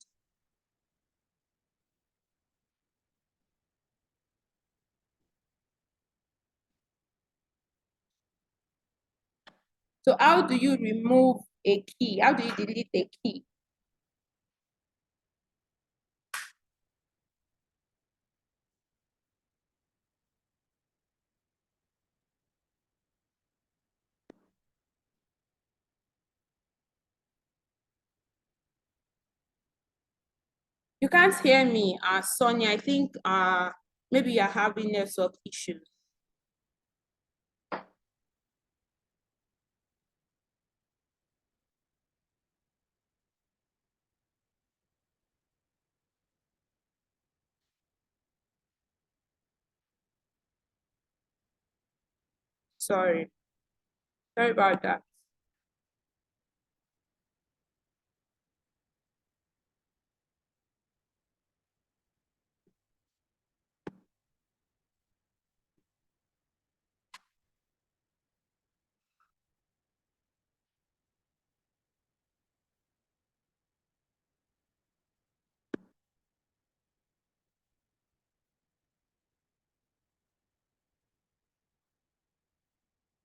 So how do you remove a key? How do you delete a key? You can't hear me, Sonia. I think maybe you're having network issues. Sorry about that.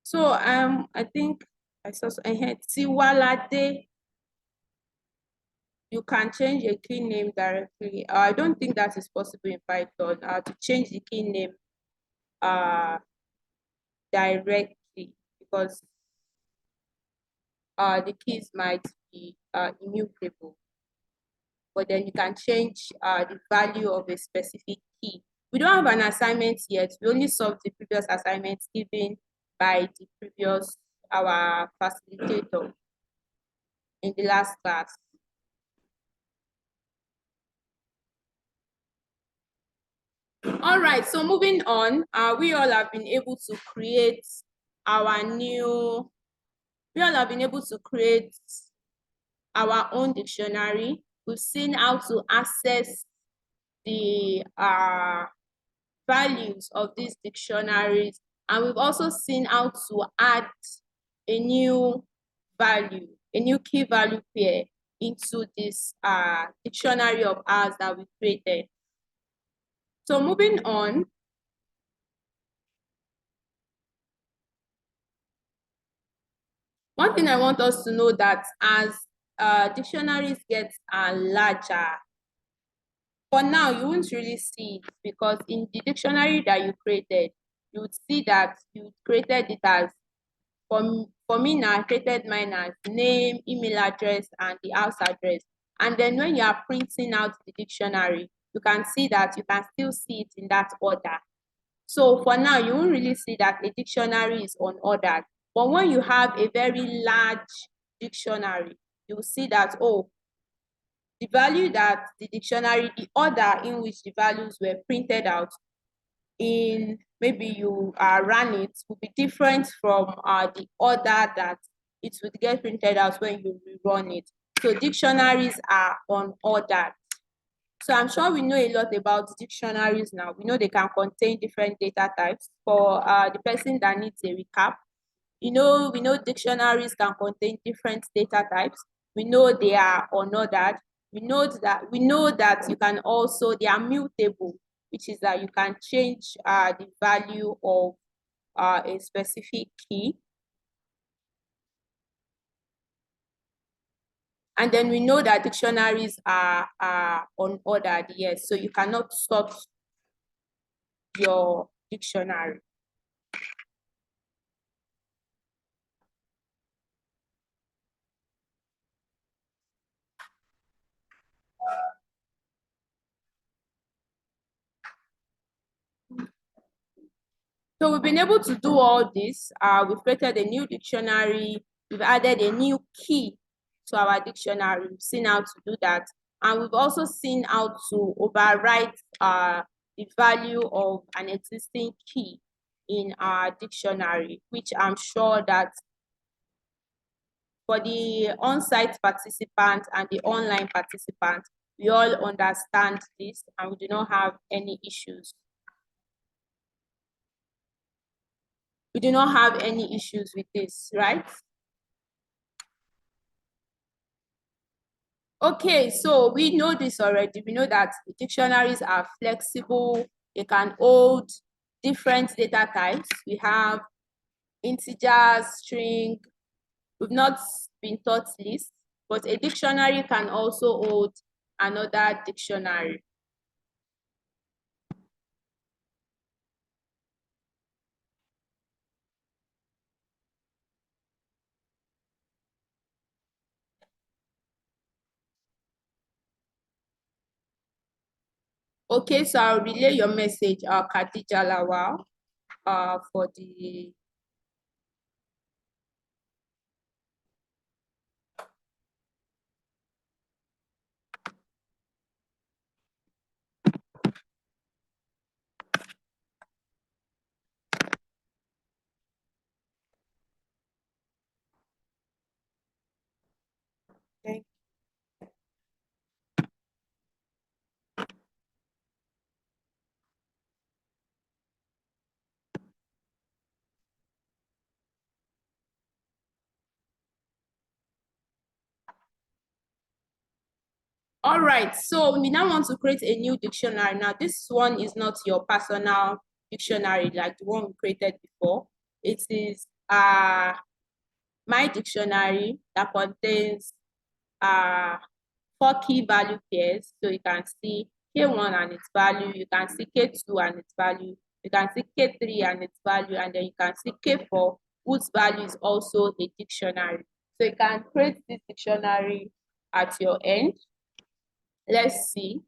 So I think I saw I heard Tiwalade. You can change a key name directly. I don't think that is possible in Python. To change the key name directly, because the keys might be immutable. But then you can change the value of a specific key. We don't have an assignment yet. We only solved the previous assignments given by the previous, our facilitator in the last class. All right, so moving on, we all have been able to create our own dictionary. We've seen how to access the values of these dictionaries, and we've also seen how to add a new value, a new key value pair into this dictionary of ours that we created. So moving on, one thing I want us to know that as dictionaries get larger, for now you won't really see it, because in the dictionary that you created, you would see that you created it as, for me now, I created mine as name, email address, and the house address. And then when you are printing out the dictionary, you can see that you can still see it in that order. So for now, you won't really see that a dictionary is unordered. But when you have a very large dictionary, you'll see that, oh, the value that the dictionary, the order in which the values were printed out in, maybe you ran it, will be different from the order that it would get printed out when you rerun it. So dictionaries are unordered. So I'm sure we know a lot about dictionaries now. We know they can contain different data types. For the person that needs a recap, we know dictionaries can contain different data types. We know they are unordered. We know that you can also, they are mutable, which is that you can change the value of a specific key. And then we know that dictionaries are unordered, yes. So you cannot sort your dictionary. So we've been able to do all this. We've created a new dictionary. We've added a new key to our dictionary. We've seen how to do that. And we've also seen how to overwrite the value of an existing key in our dictionary, which I'm sure that for the on-site participants and the online participants, we all understand this and we do not have any issues. We do not have any issues with this, right? Okay, so we know this already. We know that dictionaries are flexible. They can hold different data types. We have integers, string. We've not been taught lists, but a dictionary can also hold another dictionary. Okay, so I'll relay your message, Khadija Lawal, for the thank All right, so we now want to create a new dictionary. Now, this one is not your personal dictionary like the one we created before. It is my dictionary that contains 4 key value pairs. So you can see K1 and its value, you can see K2 and its value, you can see K3 and its value, and then you can see K4, whose value is also a dictionary. So you can create this dictionary at your end. Let's see.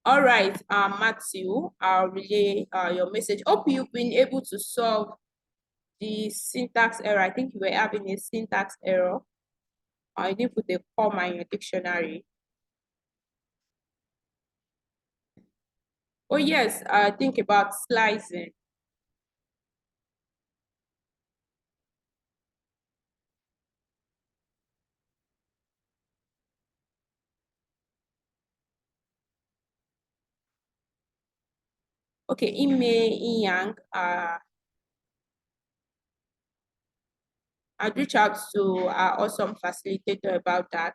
All right, Matthew, I'll relay your message. Hope you've been able to solve the syntax error. I think you were having a syntax error. I didn't put a comma in your dictionary. Oh yes, think about slicing. Okay, Ime Yang, I'd reach out to our awesome facilitator about that.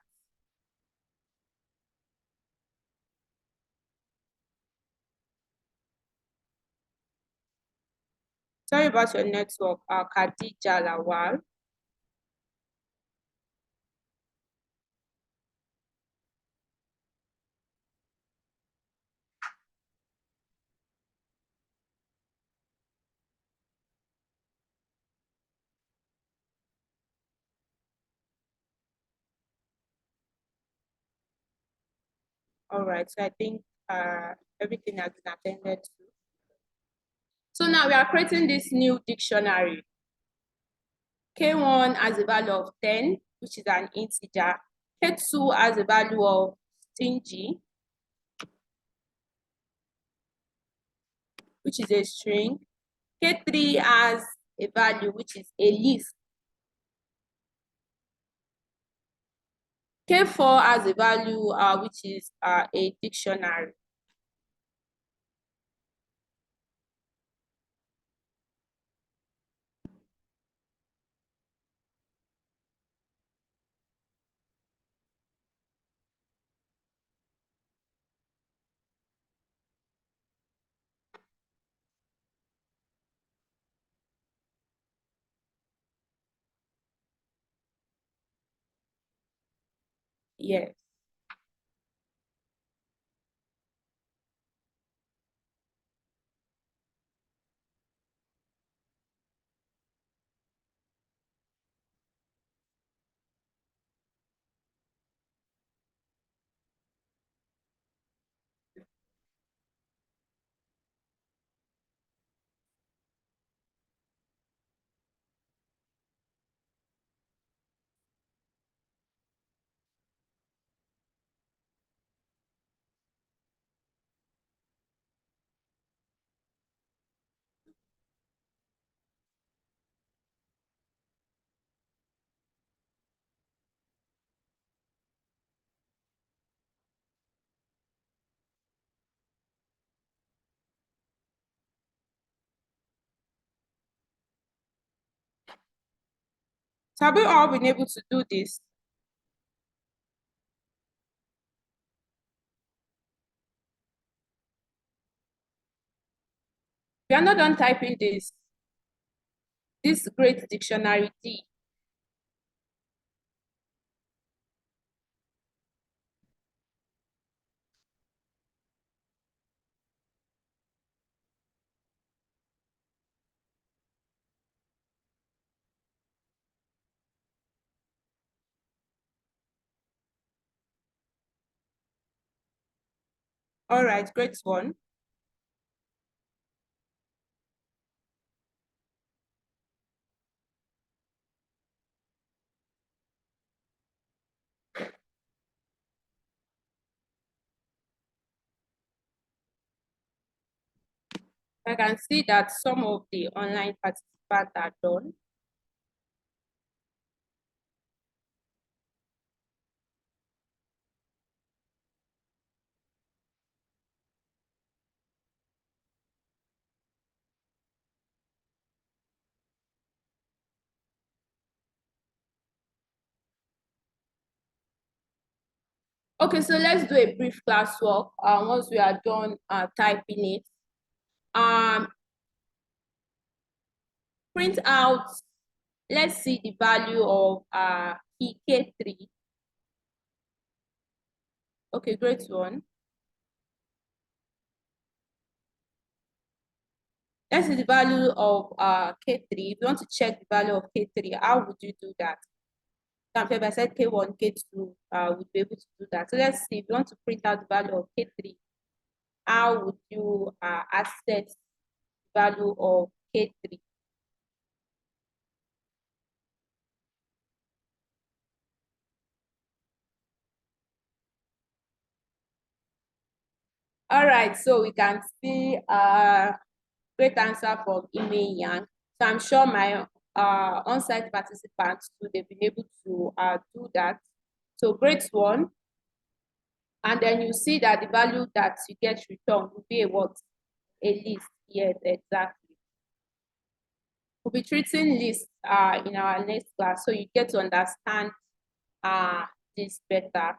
Sorry about your network, Khadija Lawal. All right, so I think everything has been attended to. So now we are creating this new dictionary. K1 has a value of 10, which is an integer. K2 has a value of stingy, which is a string. K3 has a value which is a list. K4 has a value which is a dictionary. Yes. Have we all been able to do this? We are not done typing this great dictionary D. All right, great one. I can see that some of the online participants are done. Okay, so let's do a brief classwork. Once we are done typing it, print out. Let's see the value of key K3. Okay, great one. Let's see the value of K3. If you want to check the value of K3, how would you do that? If I said K1, K2, would be able to do that. So let's see, if you want to print out the value of K3, how would you access the value of K3? All right, so we can see great answer from Ime Yang. So I'm sure my on-site participants too, they've been able to do that. So great one. And then you see that the value that you get returned will be a what? A list. Yes, exactly. We'll be treating lists in our next class, so you get to understand this better.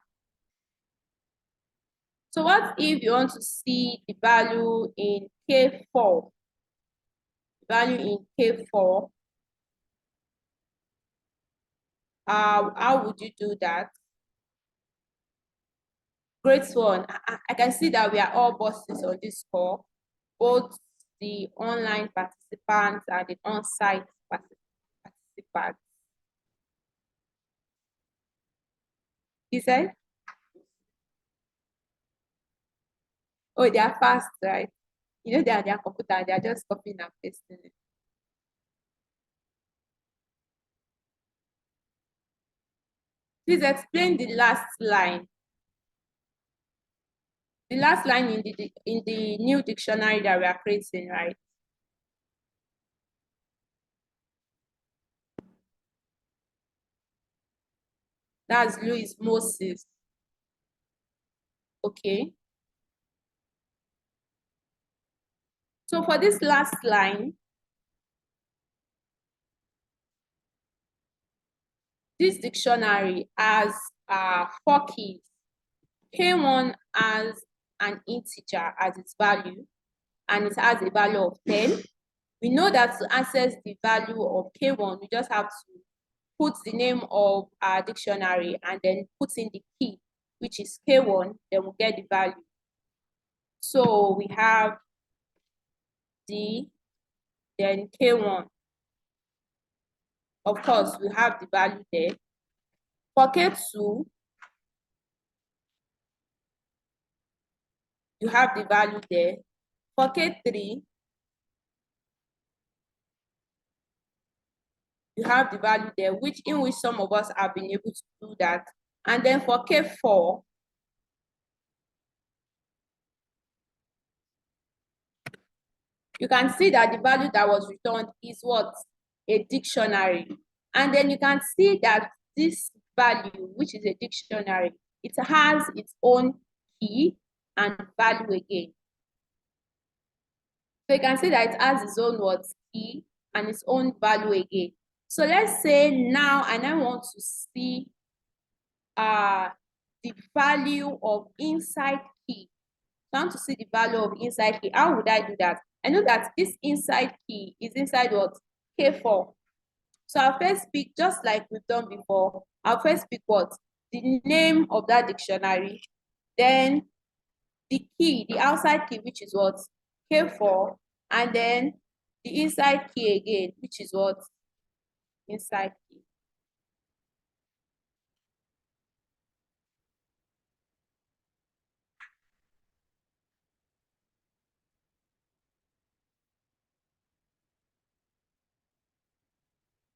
So what if you want to see the value in K4? Value in K4. How would you do that? Great one. I can see that we are all bosses on this call, both the online participants and the on-site participants. You said? Oh, they are fast, right? You know, they are their computer, they are just copying and pasting it. Please explain the last line. The last line in the new dictionary that we are creating, right? That's Louis Moses. Okay. So for this last line, this dictionary has 4 keys. K1 has an integer as its value, and it has a value of 10. We know that to access the value of K1, we just have to put the name of our dictionary and then put in the key, which is K1, then we'll get the value. So we have D, then K1. Of course, we have the value there. For K2, you have the value there. For K3, you have the value there, in which some of us have been able to do that. And then for K4, you can see that the value that was returned is what? A dictionary. And then you can see that this value, which is a dictionary, it has its own key and value again. So you can see that it has its own what? Key and its own value again. So let's say now I want to see the value of inside key. So I want to see the value of inside key. How would I do that? I know that this inside key is inside what? K4. So I'll first pick, just like we've done before, I'll first pick what? The name of that dictionary. Then the key, the outside key, which is what? K4. And then the inside key again, which is what? Inside key.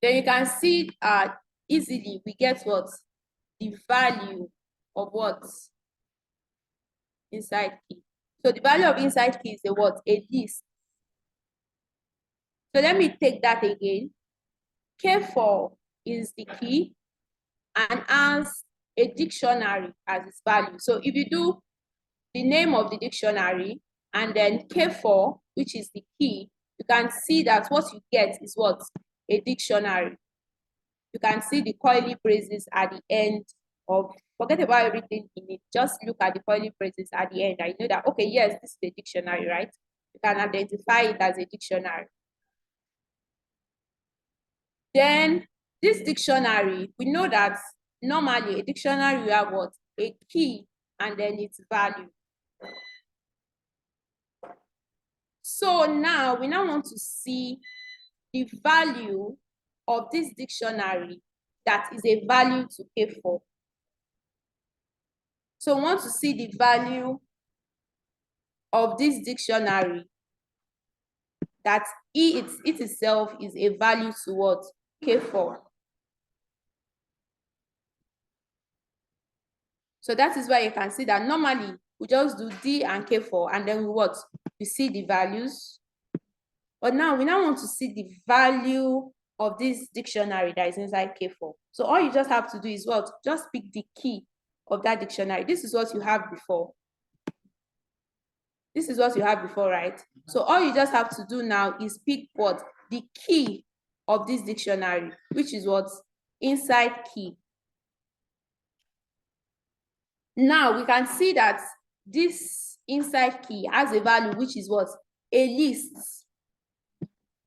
Then you can see easily we get what? The value of what? Inside key. So the value of inside key is a what? A list. So let me take that again. K4 is the key and has a dictionary as its value. So if you do the name of the dictionary and then K4, which is the key, you can see that what you get is what? A dictionary. You can see the curly braces at the end of, forget about everything in it, just look at the curly braces at the end. I know that, okay, yes, this is the dictionary, right? You can identify it as a dictionary. Then this dictionary, we know that normally a dictionary will have what? A key and then its value. So now we want to see the value of this dictionary that is a value to K4. So we want to see the value of this dictionary that it itself is a value to what? K4. So that is why you can see that normally we just do D and K4 and then what? We see the values. But now we want to see the value of this dictionary that is inside K4. So all you just have to do is what? Just pick the key of that dictionary. This is what you have before. This is what you have before, right? So all you just have to do now is pick what? The key of this dictionary, which is what? Inside key. Now we can see that this inside key has a value, which is what? A list.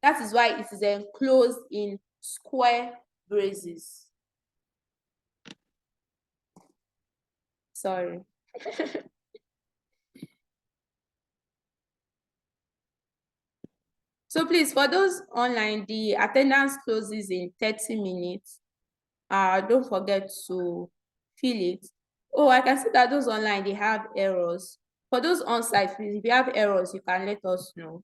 That is why it is enclosed in square braces. Sorry. So please, for those online, the attendance closes in 30 minutes. Don't forget to fill it. Oh, I can see that those online, they have errors. For those on-site, please, if you have errors, you can let us know.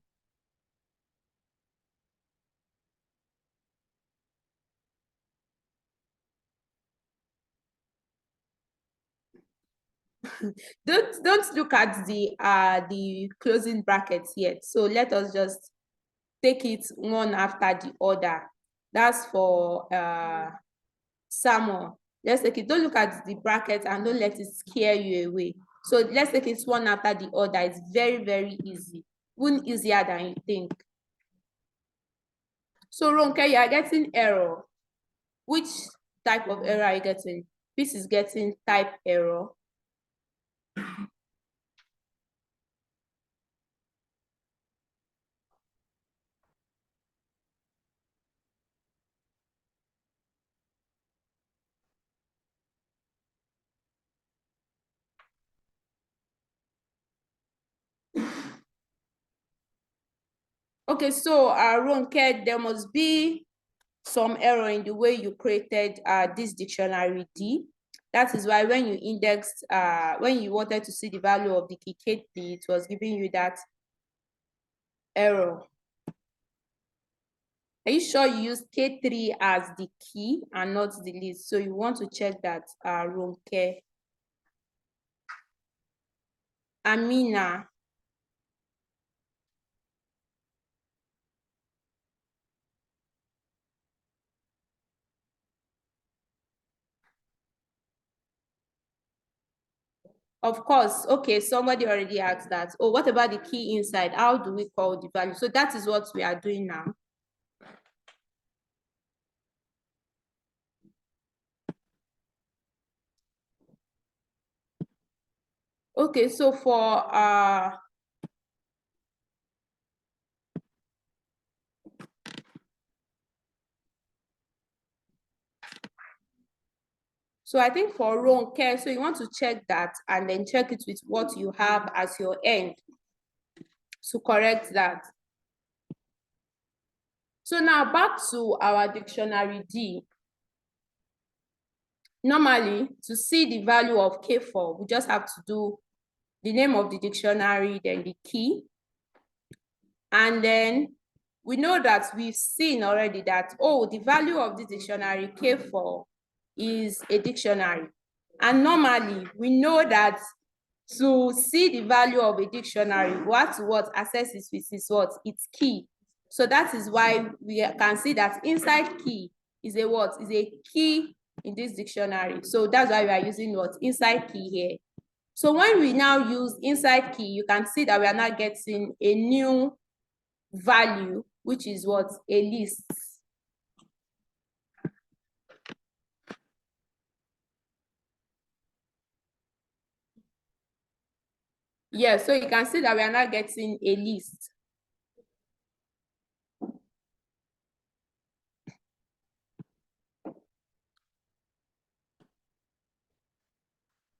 Don't look at the closing brackets yet. So let us just take it one after the other. That's for Samuel. Let's take it. Don't look at the brackets and don't let it scare you away. So let's take it one after the other. It's very, very easy. Even easier than you think. So Ronke, you are getting error. Which type of error are you getting? This is getting type error. Okay, so Ronke, there must be some error in the way you created this dictionary D. That is why when you indexed, when you wanted to see the value of the key K3, it was giving you that error. Are you sure you use K3 as the key and not the list? So you want to check that, Ronke. Amina. Of course, okay, somebody already asked that. Oh, what about the key inside? How do we call the value? So that is what we are doing now. Okay, so for so I think for Ronke, so you want to check that and then check it with what you have as your end to correct that. So now back to our dictionary D. Normally, to see the value of K4, we just have to do the name of the dictionary, then the key. And then we know that we've seen already that, oh, the value of the dictionary K4 is a dictionary. And normally, we know that to see the value of a dictionary, we have to what? Access it with is what? Its key. So that is why we can see that inside key is a what? Is a key in this dictionary. So that's why we are using what? Inside key here. So when we now use inside key, you can see that we are now getting a new value, which is what? A list. Yeah, so you can see that we are now getting a list.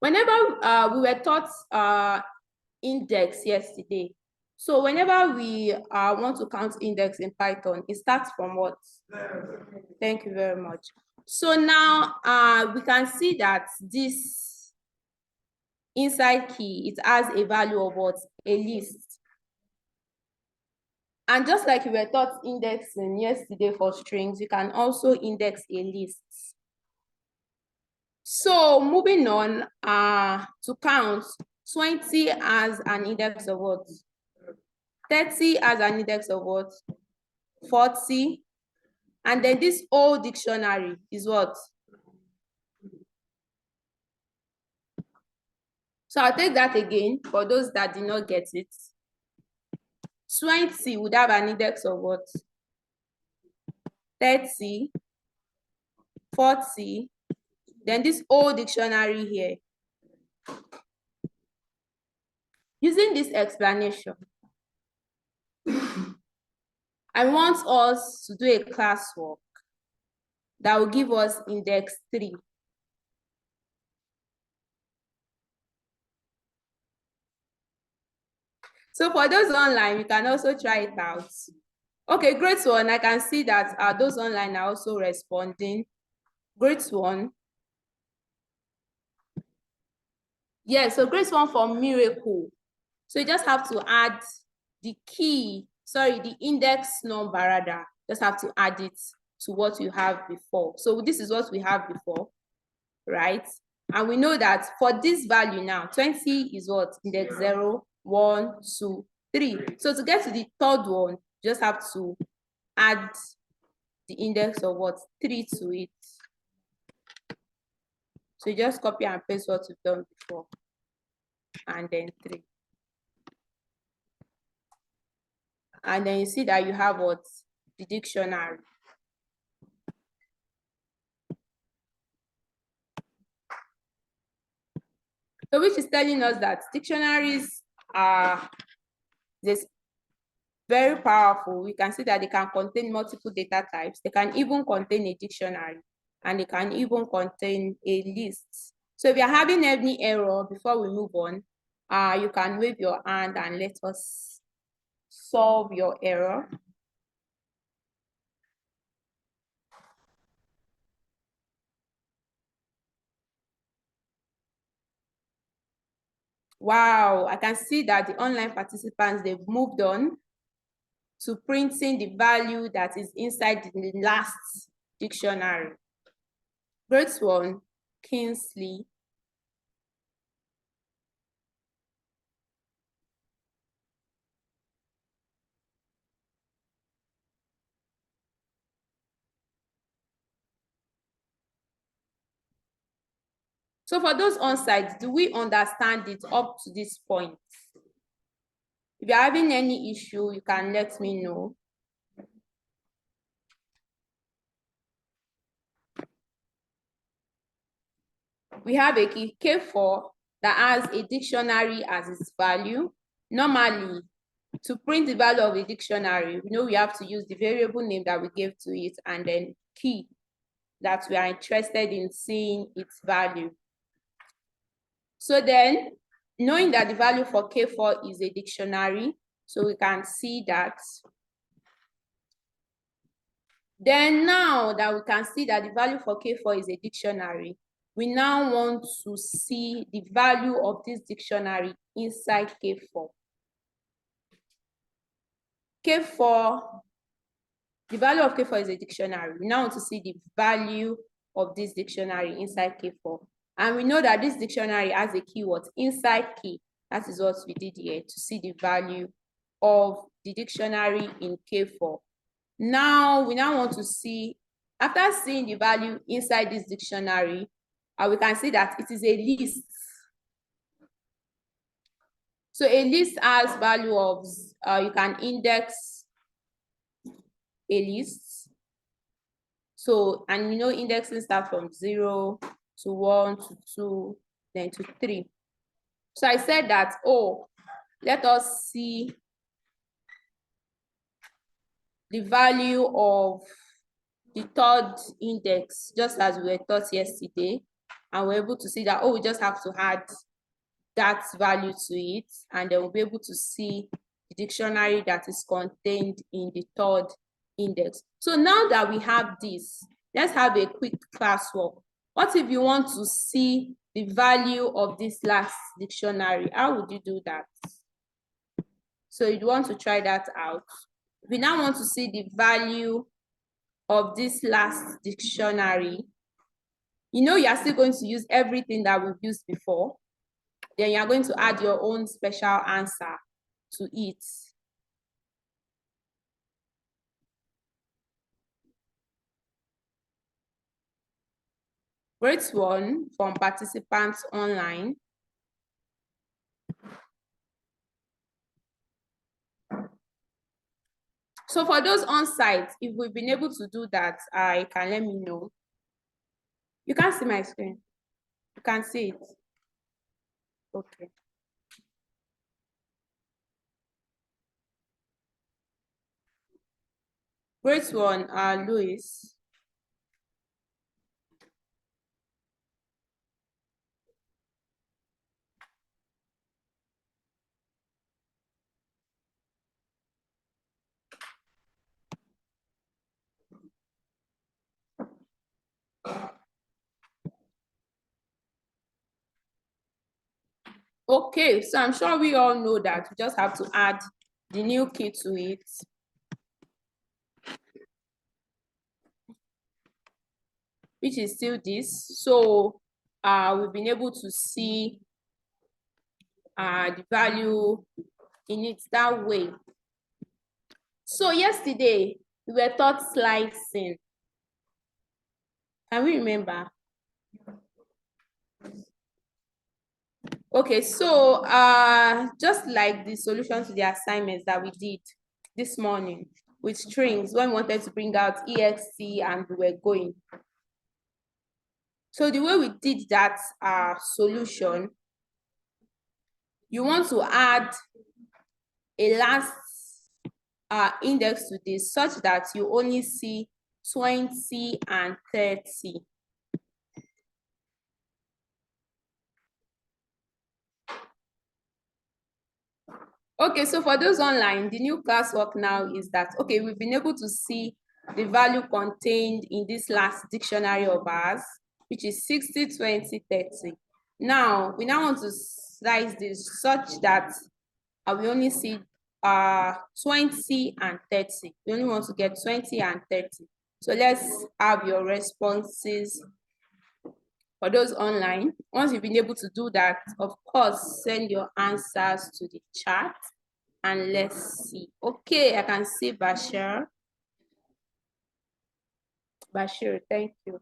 Whenever we were taught index yesterday, so whenever we want to count index in Python, it starts from what? Thank you very much. So now we can see that this inside key, it has a value of what? A list. And just like we were taught indexing yesterday for strings, you can also index a list. So moving on to count, 20 as an index of what? 30 as an index of what? 40. And then this old dictionary is what? So I'll take that again for those that did not get it. 20 would have an index of what? 30, 40. Then this old dictionary here. Using this explanation, I want us to do a classwork that will give us index 3. So for those online, you can also try it out. Okay, great one. I can see that those online are also responding. Great one. Yeah, so great one for miracle. So you just have to add the the index number rather. Just have to add it to what you have before. So this is what we have before, right? And we know that for this value now, 20 is what? Index 0, 1, 2, 3. So to get to the third one, you just have to add the index of what? 3 to it. So you just copy and paste what you've done before. And then 3. And then you see that you have what? The dictionary. So which is telling us that dictionaries are this very powerful. We can see that they can contain multiple data types. They can even contain a dictionary, and they can even contain a list. So if you're having any error before we move on, you can wave your hand and let us solve your error. Wow, I can see that the online participants, they've moved on to printing the value that is inside the last dictionary. Great one, Kingsley. So for those on site, do we understand it up to this point? If you're having any issue, you can let me know. We have a key K4 that has a dictionary as its value. Normally, to print the value of a dictionary, we have to use the variable name that we gave to it and then key that we are interested in seeing its value. So then, knowing that the value for K4 is a dictionary, so we can see that. Then now that we can see that the value for K4 is a dictionary, we now want to see the value of this dictionary inside K4. K4, the value of K4 is a dictionary. We now want to see the value of this dictionary inside K4. And we know that this dictionary has a keyword inside key. That is what we did here to see the value of the dictionary in K4. Now, we now want to see, after seeing the value inside this dictionary, we can see that it is a list. So a list has value of, you can index a list. So, and indexing starts from 0 to 1 to 2, then to 3. So I said that, let us see the value of the third index, just as we were taught yesterday. And we're able to see that, we just have to add that value to it, and then we'll be able to see the dictionary that is contained in the third index. So now that we have this, let's have a quick classwork. What if you want to see the value of this last dictionary? How would you do that? So you'd want to try that out. We now want to see the value of this last dictionary. You are still going to use everything that we've used before. Then you are going to add your own special answer to it. Grade 1 from participants online. So for those on site, if we've been able to do that, you can let me know. You can't see my screen. You can see it. Okay. Grade 1, Louis. Okay, so I'm sure we all know that we just have to add the new key to it. Which is still this. So we've been able to see the value in it that way. So yesterday, we were taught slicing. Can we remember? Okay, so just like the solution to the assignments that we did this morning with strings, when we wanted to bring out ext and we were going. So the way we did that solution, you want to add a last index to this such that you only see 20 and 30. Okay, so for those online, the new classwork now is that, okay, we've been able to see the value contained in this last dictionary of ours, which is 60, 20, 30. Now, we now want to slice this such that we only see 20 and 30. We only want to get 20 and 30. So let's have your responses for those online. Once you've been able to do that, of course, send your answers to the chat and let's see. Okay, I can see Bashir. Bashir, thank you.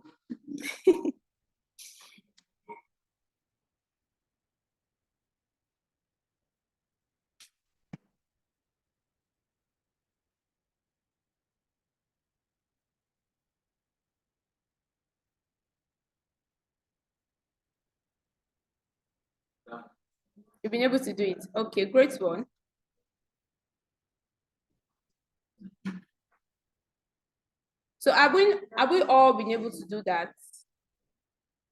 You've been able to do it. Okay, great one. So have we all been able to do that?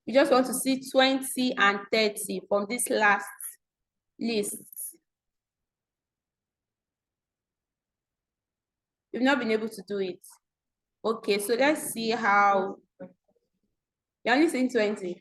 We just want to see 20 and 30 from this last list. You've not been able to do it. Okay, so let's see how. You're only seeing 20.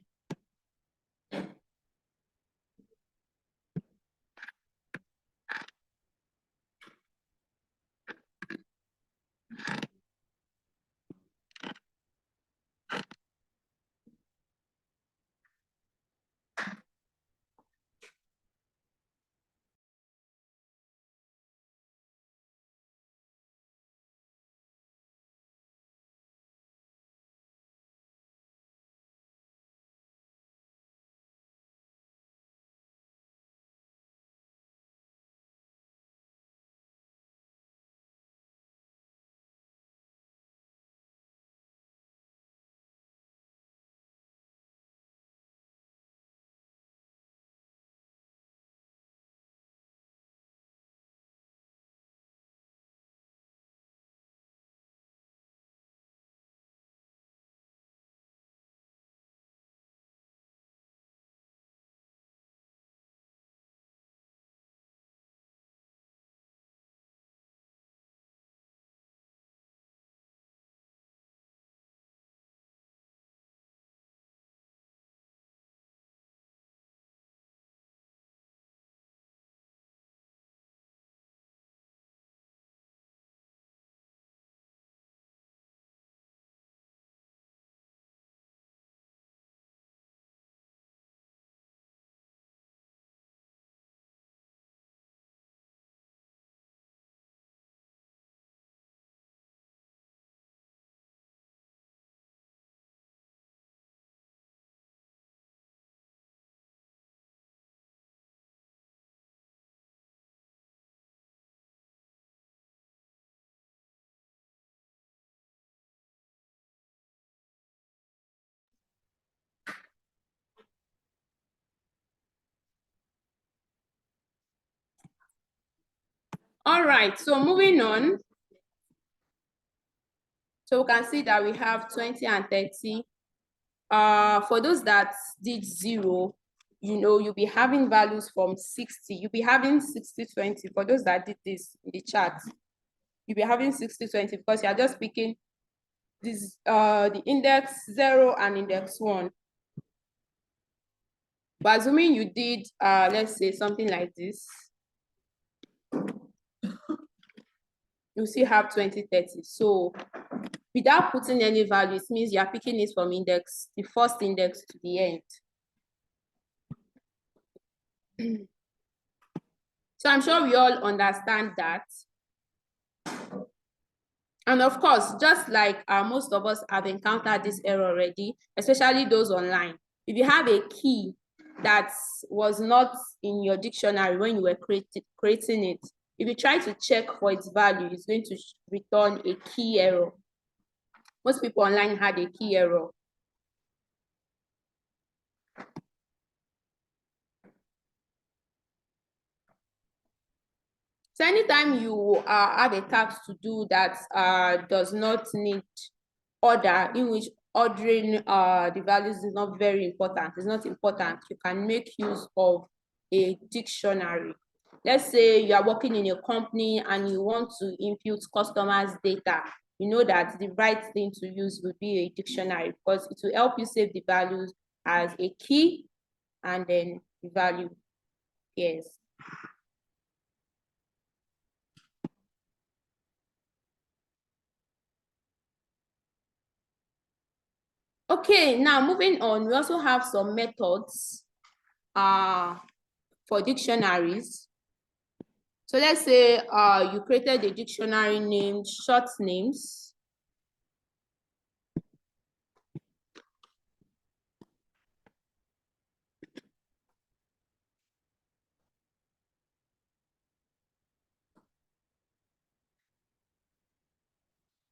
All right, so moving on. So we can see that we have 20 and 30. For those that did 0, you'll be having values from 60. You'll be having 60, 20. For those that did this in the chat, you'll be having 60, 20 because you're just picking this, the index 0 and index 1. But assuming you did, let's say something like this, you still have 20, 30. So without putting any value, it means you're picking it from index, the first index to the end. So I'm sure we all understand that. And of course, just like most of us have encountered this error already, especially those online. If you have a key that was not in your dictionary when you were creating it, if you try to check for its value, it's going to return a key error. Most people online had a key error. So anytime you have a task to do that does not need order, in which ordering the values is not very important, it's not important, you can make use of a dictionary. Let's say you are working in a company and you want to input customers' data. You know that the right thing to use would be a dictionary because it will help you save the values as a key and then the value. Yes. Okay, now moving on, we also have some methods for dictionaries. So let's say you created a dictionary named short names.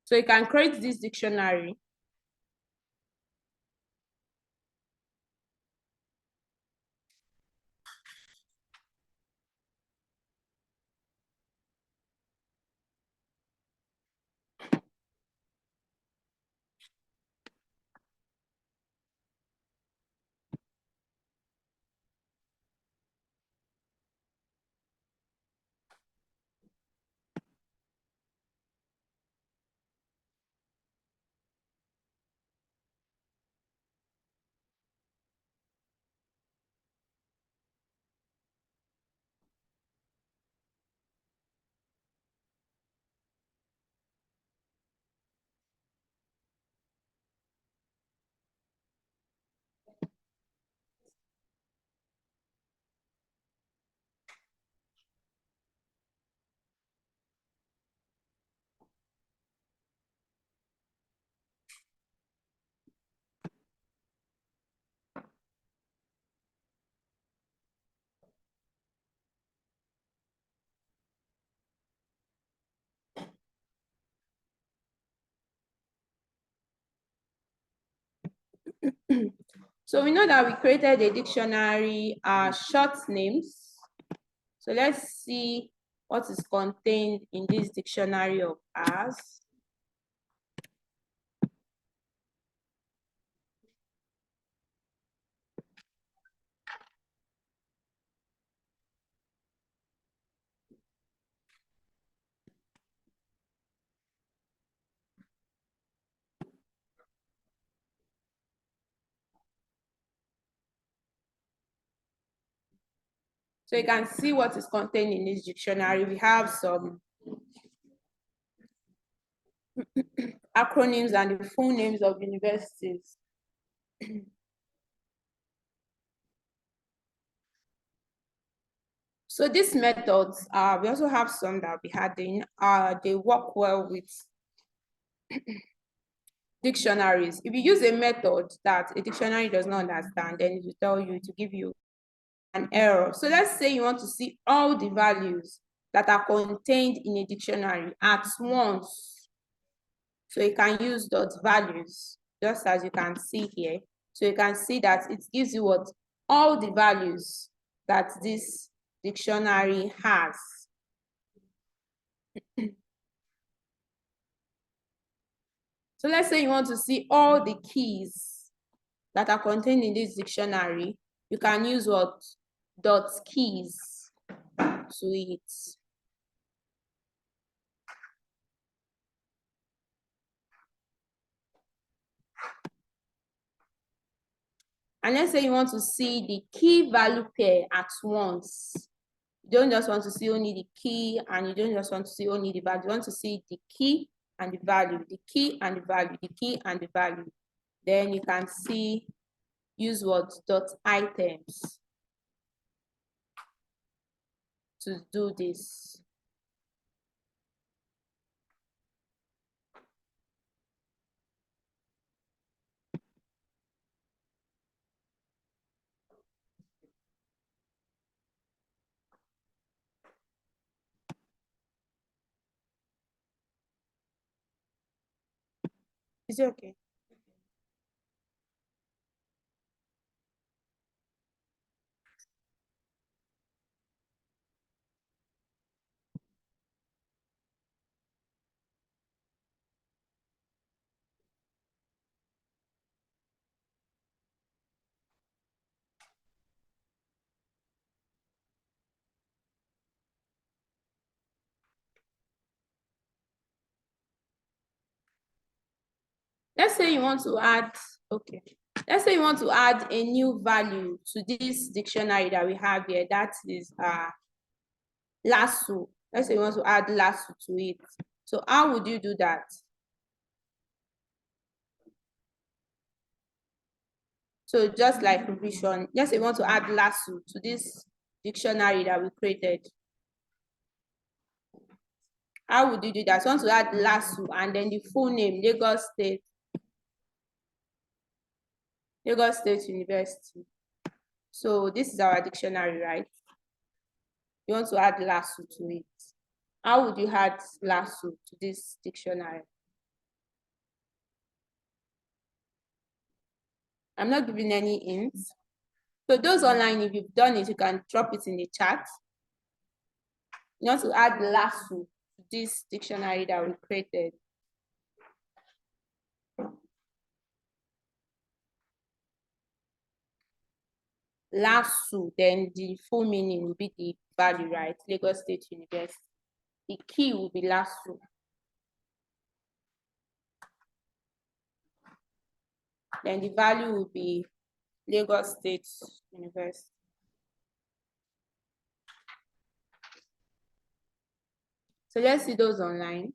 So you can create this dictionary. So we know that we created a dictionary, short names. So let's see what is contained in this dictionary of ours. So you can see what is contained in this dictionary. We have some acronyms and the full names of universities. So these methods, we also have some that we had in, they work well with dictionaries. If you use a method that a dictionary does not understand, then it will tell you to give you an error. So let's say you want to see all the values that are contained in a dictionary at once. So you can use dot values, just as you can see here. So you can see that it gives you what all the values that this dictionary has. So let's say you want to see all the keys that are contained in this dictionary. You can use what dot keys to it. And let's say you want to see the key value pair at once. You don't just want to see only the key, and you don't just want to see only the value. You want to see the key and the value, the key and the value, the key and the value. Then you can see, use what dot items to do this. Is it okay? Let's say you want to add, okay. Let's say you want to add a new value to this dictionary that we have here. That is lasso. Let's say you want to add lasso to it. So how would you do that? So just like revision, let's say you want to add lasso to this dictionary that we created. How would you do that? So you want to add lasso and then the full name, Lagos State University. So this is our dictionary, right? You want to add lasso to it. How would you add lasso to this dictionary? I'm not giving any hints. So those online, if you've done it, you can drop it in the chat. You want to add lasso to this dictionary that we created. Lasso, then the full meaning will be the value, right? Lagos State University. The key will be lasso. Then the value will be Lagos State University. So let's see those online.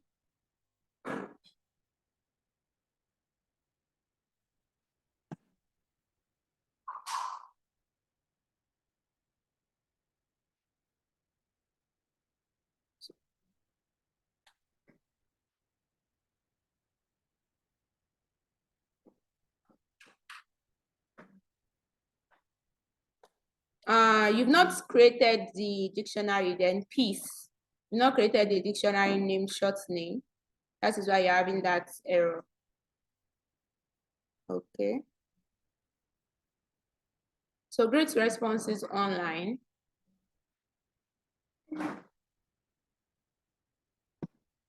You've not created the dictionary, then peace. You've not created the dictionary name, short name. That is why you're having that error. Okay. So great responses online.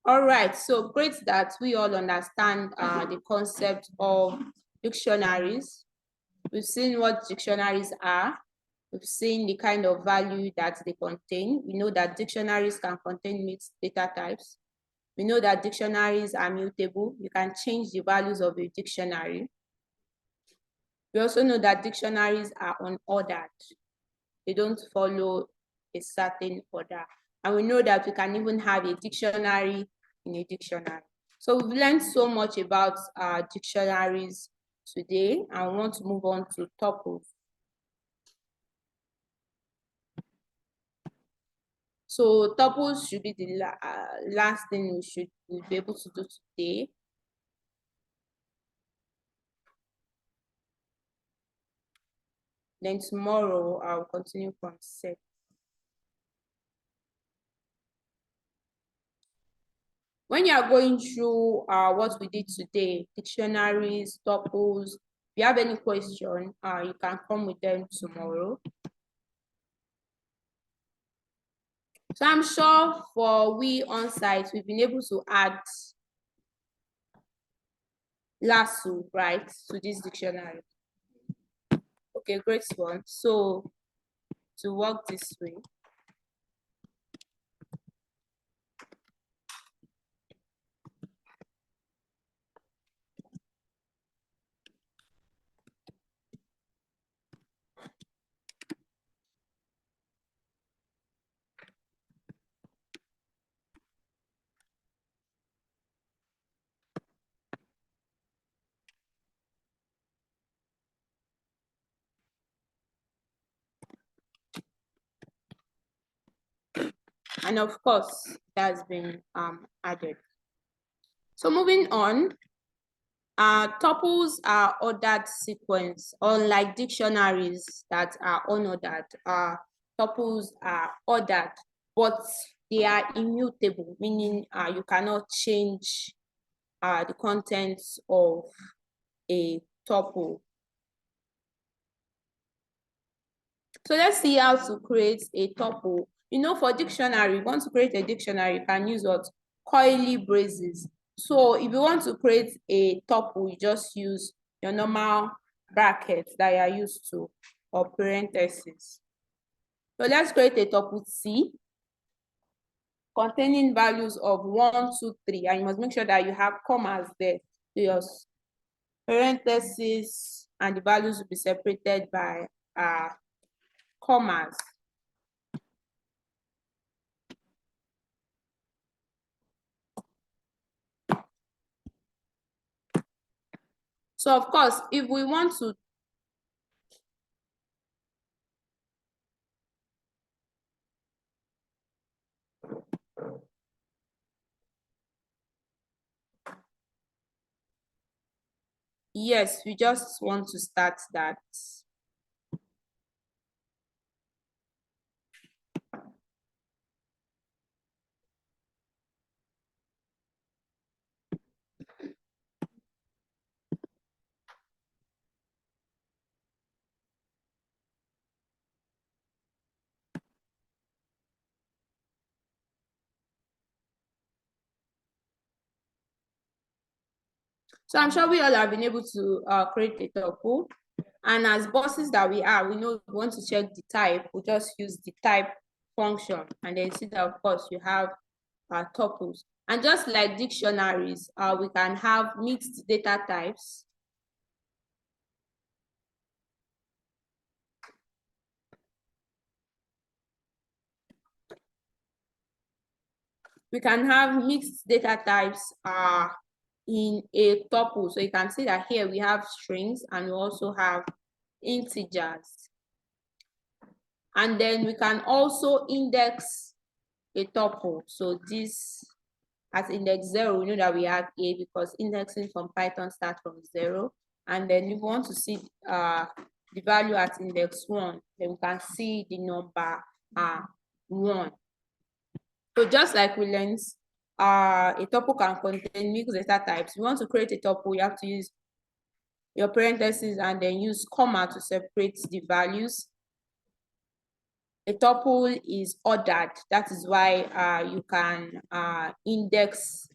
All right, so great that we all understand the concept of dictionaries. We've seen what dictionaries are. We've seen the kind of value that they contain. We know that dictionaries can contain mixed data types. We know that dictionaries are mutable. You can change the values of a dictionary. We also know that dictionaries are unordered. They don't follow a certain order. And we know that we can even have a dictionary in a dictionary. So we've learned so much about dictionaries today, and we want to move on to tuples. So tuples should be the last thing we'll be able to do today. Then tomorrow I'll continue from set. When you are going through what we did today, dictionaries, tuples, if you have any question, you can come with them tomorrow. So I'm sure for we on site, we've been able to add lasso, right, to this dictionary. Okay, great one. So to work this way, and of course, that's been added. So moving on, tuples are ordered sequence, unlike dictionaries that are unordered. Tuples are ordered, but they are immutable, meaning you cannot change the contents of a tuple. So let's see how to create a tuple. You know, for dictionary, you want to create a dictionary, you can use what? Curly braces. So if you want to create a tuple, you just use your normal brackets that you are used to, or parentheses. So let's create a tuple C containing values of 1, 2, 3, and you must make sure that you have commas there. So your parentheses and the values will be separated by commas. So of course, if we want to yes, we just want to start that. So I'm sure we all have been able to create a tuple. And as bosses that we are, we know we want to check the type. We just use the type function. And then see that, of course, you have tuples. And just like dictionaries, we can have mixed data types. We can have mixed data types in a tuple. So you can see that here we have strings and we also have integers. And then we can also index a tuple. So this at index 0, we know that we have A because indexing from Python starts from 0. And then if we want to see the value at index 1, then we can see the number 1. So just like we learned, a tuple can contain mixed data types. If you want to create a tuple, you have to use your parentheses and then use comma to separate the values. A tuple is ordered. That is why you can index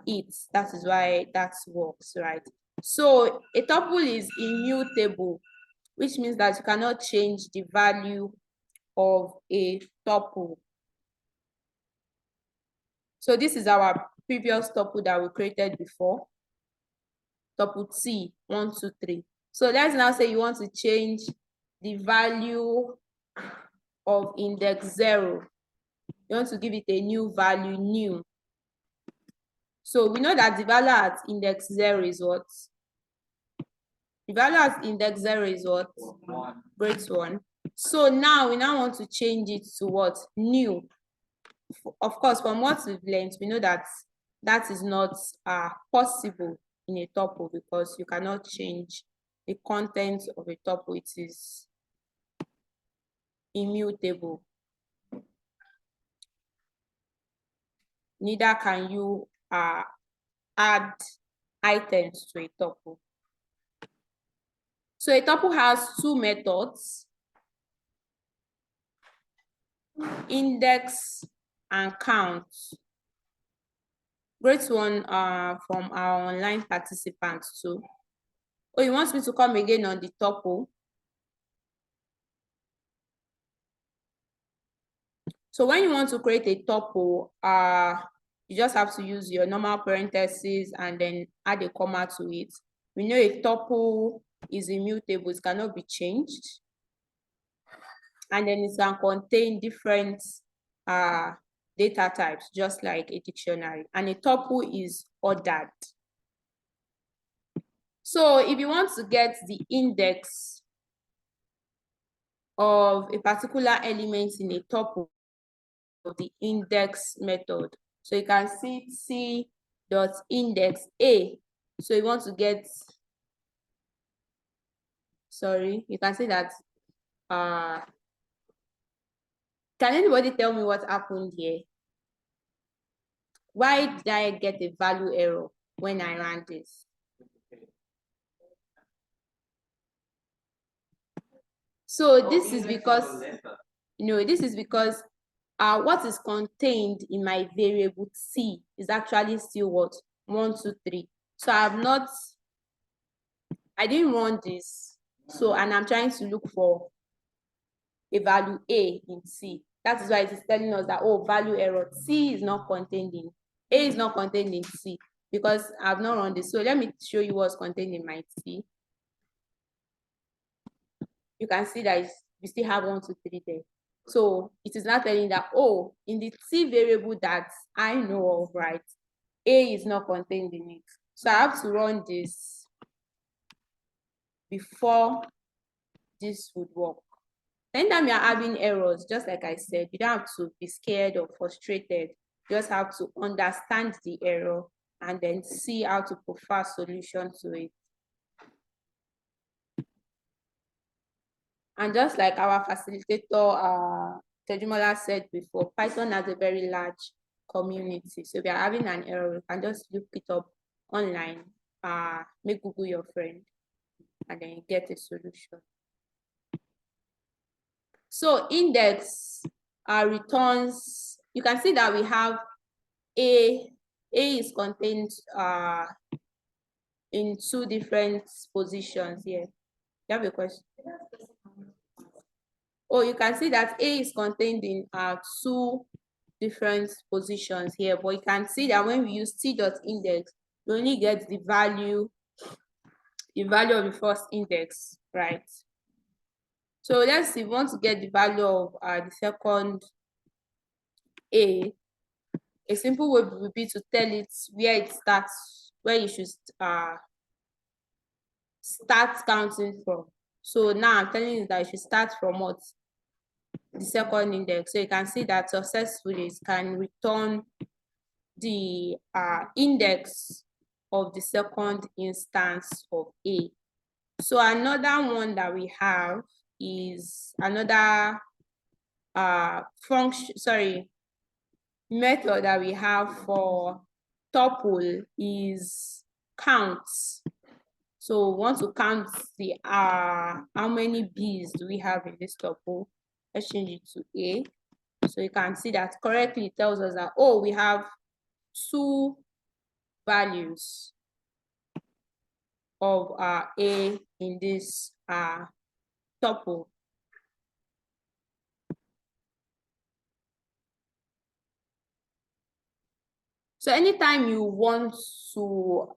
it. That is why that works, right? So a tuple is immutable, which means that you cannot change the value of a tuple. So this is our previous tuple that we created before. Tuple T, 1, 2, 3. So let's now say you want to change the value of index 0. You want to give it a new value, new. So we know that the value at index 0 is what? The value at index 0 is what? 1. Great 1. So now we now want to change it to what? New. Of course, from what we've learned, we know that that is not possible in a tuple because you cannot change the content of a tuple. It is immutable. Neither can you add items to a tuple. So a tuple has two methods, index and count. Great one from our online participants too. Oh, you want me to come again on the tuple? So when you want to create a tuple, you just have to use your normal parentheses and then add a comma to it. We know a tuple is immutable, it cannot be changed. And then it can contain different data types, just like a dictionary. And a tuple is ordered. So if you want to get the index of a particular element in a tuple, the index method. So you can see t.index a. So you want to get, sorry, you can see that can anybody tell me what happened here? Why did I get a value error when I ran this? So this is because, this is because what is contained in my variable c is actually still what? 1, 2, 3. So I didn't run this. So, and I'm trying to look for a value a in c. That is why it is telling us that, oh, value error, c is not contained in, a is not contained in c, because I've not run this. So let me show you what's contained in my c. You can see that we still have 1, 2, 3 there. So it is not telling that, oh, in the t variable that I know of, right, a is not contained in it. So I have to run this before this would work. Anytime you're having errors, just like I said, you don't have to be scared or frustrated. You just have to understand the error and then see how to prefer solution to it. And just like our facilitator, Testimonial said before, Python has a very large community. So if you're having an error, you can just look it up online, make Google your friend, and then you get a solution. So index returns, you can see that we have A is contained in 2 different positions here. You have a question? Oh, you can see that A is contained in 2 different positions here, but you can see that when we use t.index, we only get the value of the first index, right? So let's see, we want to get the value of the second A. A simple way would be to tell it where it starts, where you should start counting from. So now I'm telling you that you should start from what? The second index. So you can see that successfully it can return the index of the second instance of A. So another one that we have is another method that we have for tuple is counts. So we want to count the how many B's do we have in this tuple. Let's change it to A. So you can see that correctly it tells us that, oh, we have 2 values of A in this tuple. So anytime you want to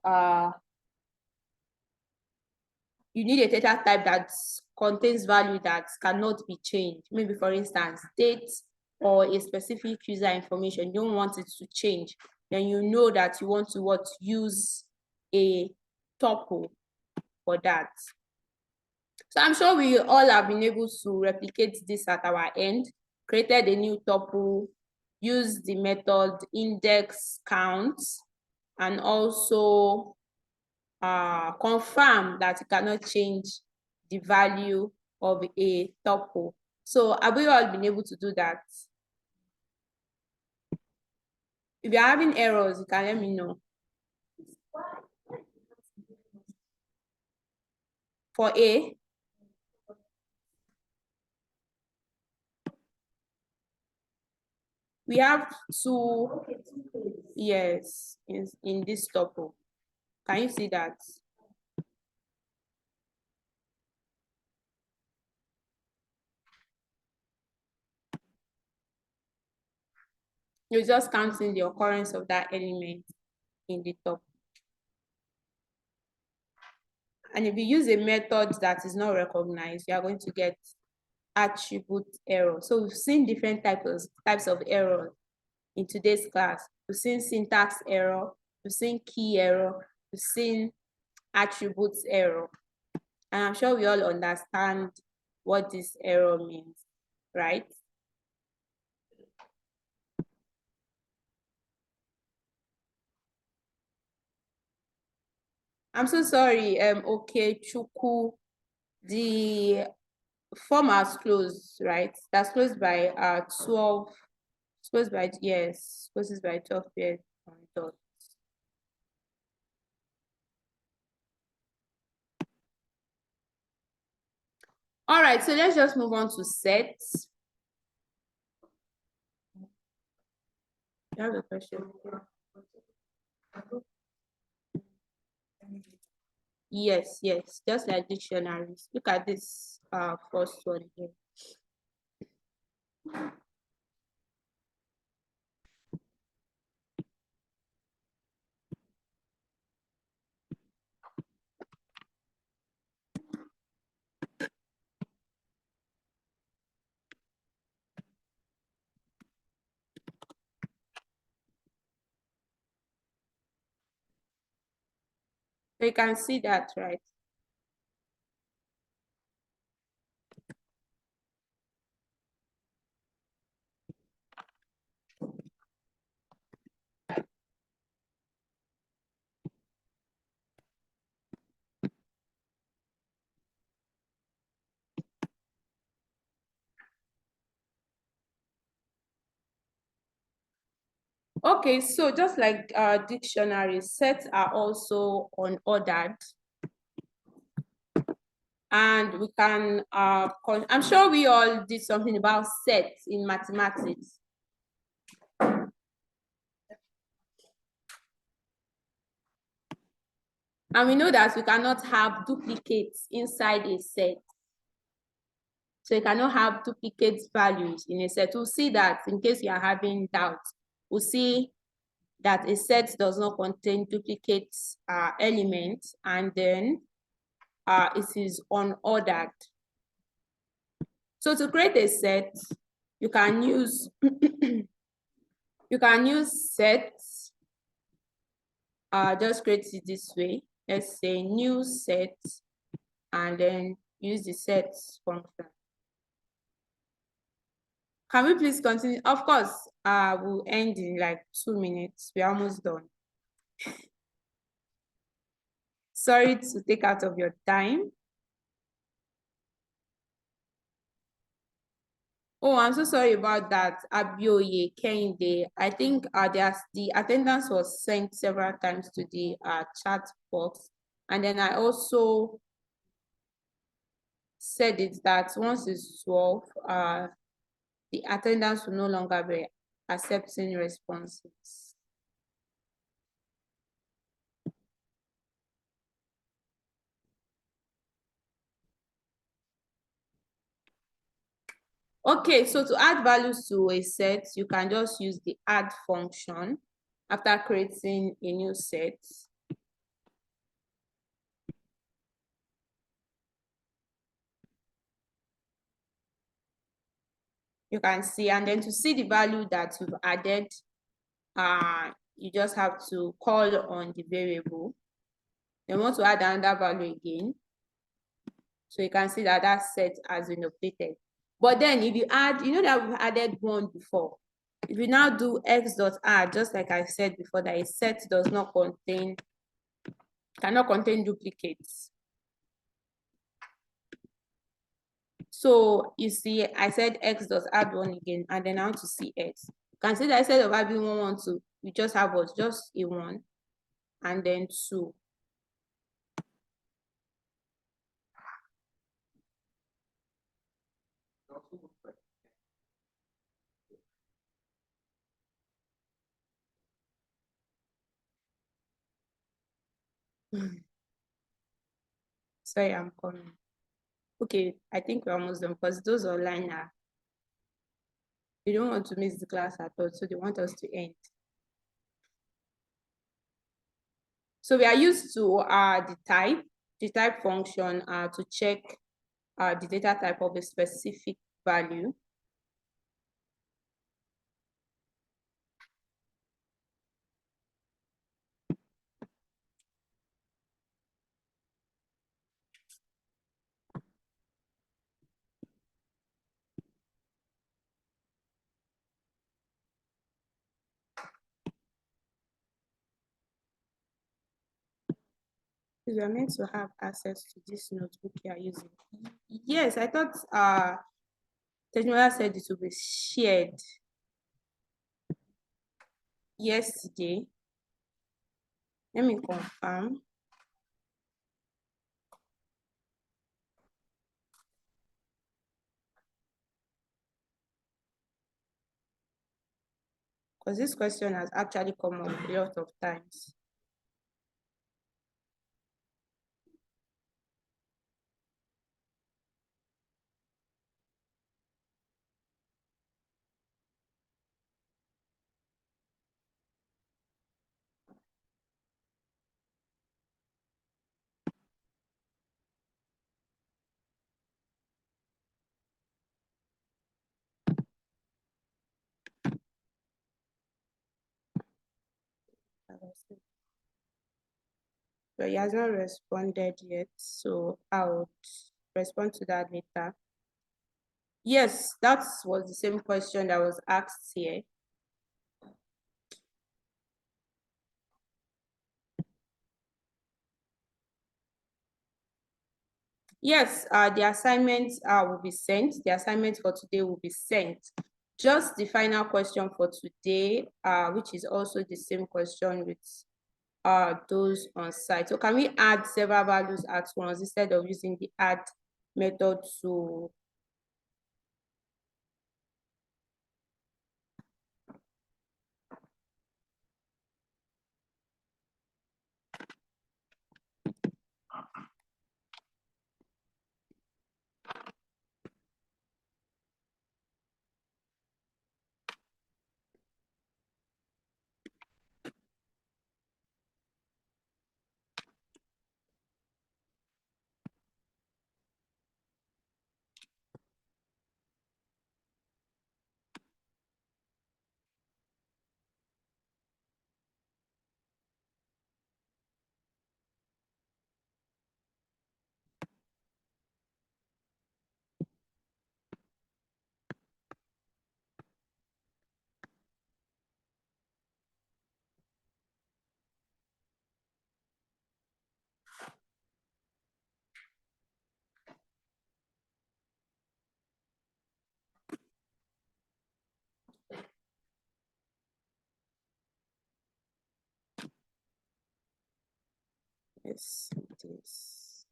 you need a data type that contains value that cannot be changed. Maybe for instance, date or a specific user information, you don't want it to change. Then you know that you want to use a tuple for that. So I'm sure we all have been able to replicate this at our end, created a new tuple, used the method index count, and also confirm that you cannot change the value of a tuple. So have we all been able to do that? If you're having errors, you can let me know. For A, we have 2, yes, in this tuple. Can you see that? You're just counting the occurrence of that element in the tuple. And if you use a method that is not recognized, you are going to get attribute error. So we've seen different types of error in today's class. We've seen syntax error, we've seen key error, we've seen attributes error. And I'm sure we all understand what this error means, right? I'm so sorry, okay, Chuku, the form has closed, right? That's closed by 12, closed by, yes, closes by 12 p.m. on dot. All right, so let's just move on to sets. You have a question? Yes, just like dictionaries. Look at this first one here. So you can see that, right? Okay, so just like dictionaries, sets are also unordered. And we can, I'm sure we all did something about sets in mathematics. And we know that we cannot have duplicates inside a set. So you cannot have duplicate values in a set. We'll see that in case you are having doubts. We'll see that a set does not contain duplicate elements, and then it is unordered. So to create a set, you can use sets. Just create it this way. Let's say new set, and then use the sets function. Can we please continue? Of course, we'll end in like 2 minutes. We're almost done. Sorry to take out of your time. Oh, I'm so sorry about that. Abioye Kehinde. I think the attendance was sent several times to the chat box. And then I also said it that once it's 12, the attendants will no longer be accepting responses. Okay, so to add values to a set, you can just use the add function after creating a new set. You can see, and then to see the value that you've added, you just have to call on the variable. Then want to add another value again. So you can see that that set has been updated. But then if you add, you know that we've added 1 before. If you now do x.add, just like I said before, that a set cannot contain duplicates. So you see, I said x.add 1 again, and then I want to see x. You can see that instead of having 1, 1, 2, we just have what? Just a 1 and then 2. Sorry, I'm coming. Okay, I think we're almost done because those online are, they don't want to miss the class at all, so they want us to end. So we are used to the type function to check the data type of a specific value. You are meant to have access to this notebook you are using. Yes, I thought Testimonial said it will be shared yesterday. Let me confirm. Because this question has actually come up a lot of times. But he has not responded yet, so I'll respond to that later. Yes, that was the same question that was asked here. Yes, the assignment will be sent. The assignment for today will be sent. Just the final question for today, which is also the same question with those on site. So can we add several values at once instead of using the add method to Yes, it is.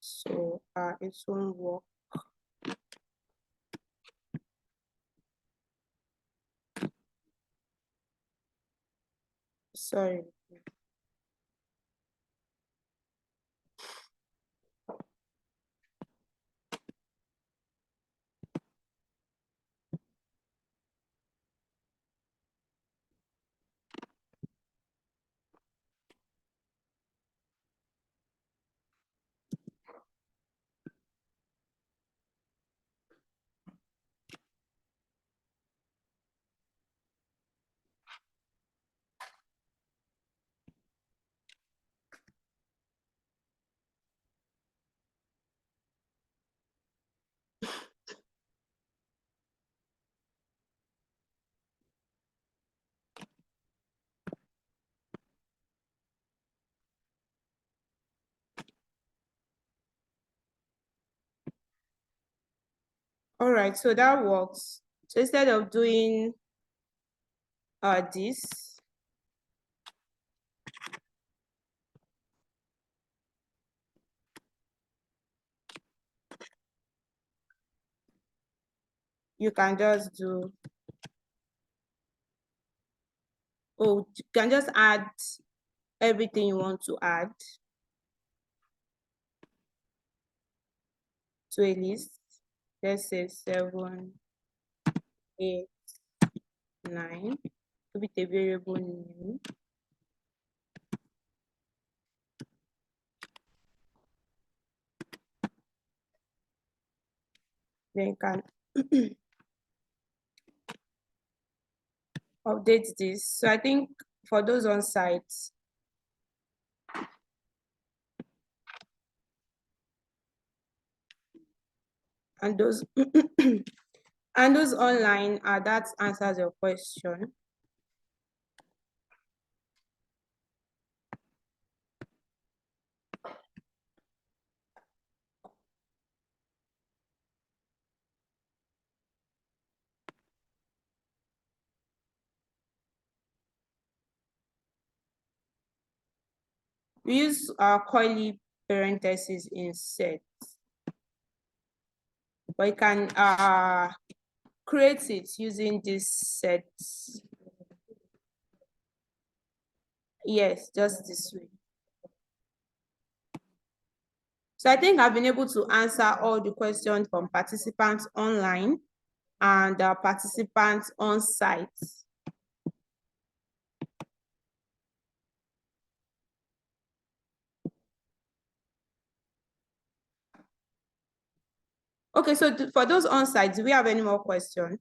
So it won't work. Sorry. All right, so that works. So instead of doing this, you can just do, you can just add everything you want to add to a list. Let's say 7, 8, 9. Give it a variable name. Then you can update this. So I think for those on site, and those and those online, that answers your question. We use curly parentheses in sets, but you can create it using this set. Yes, just this way. So I think I've been able to answer all the questions from participants online and participants on site. Okay, so for those on site, do we have any more questions?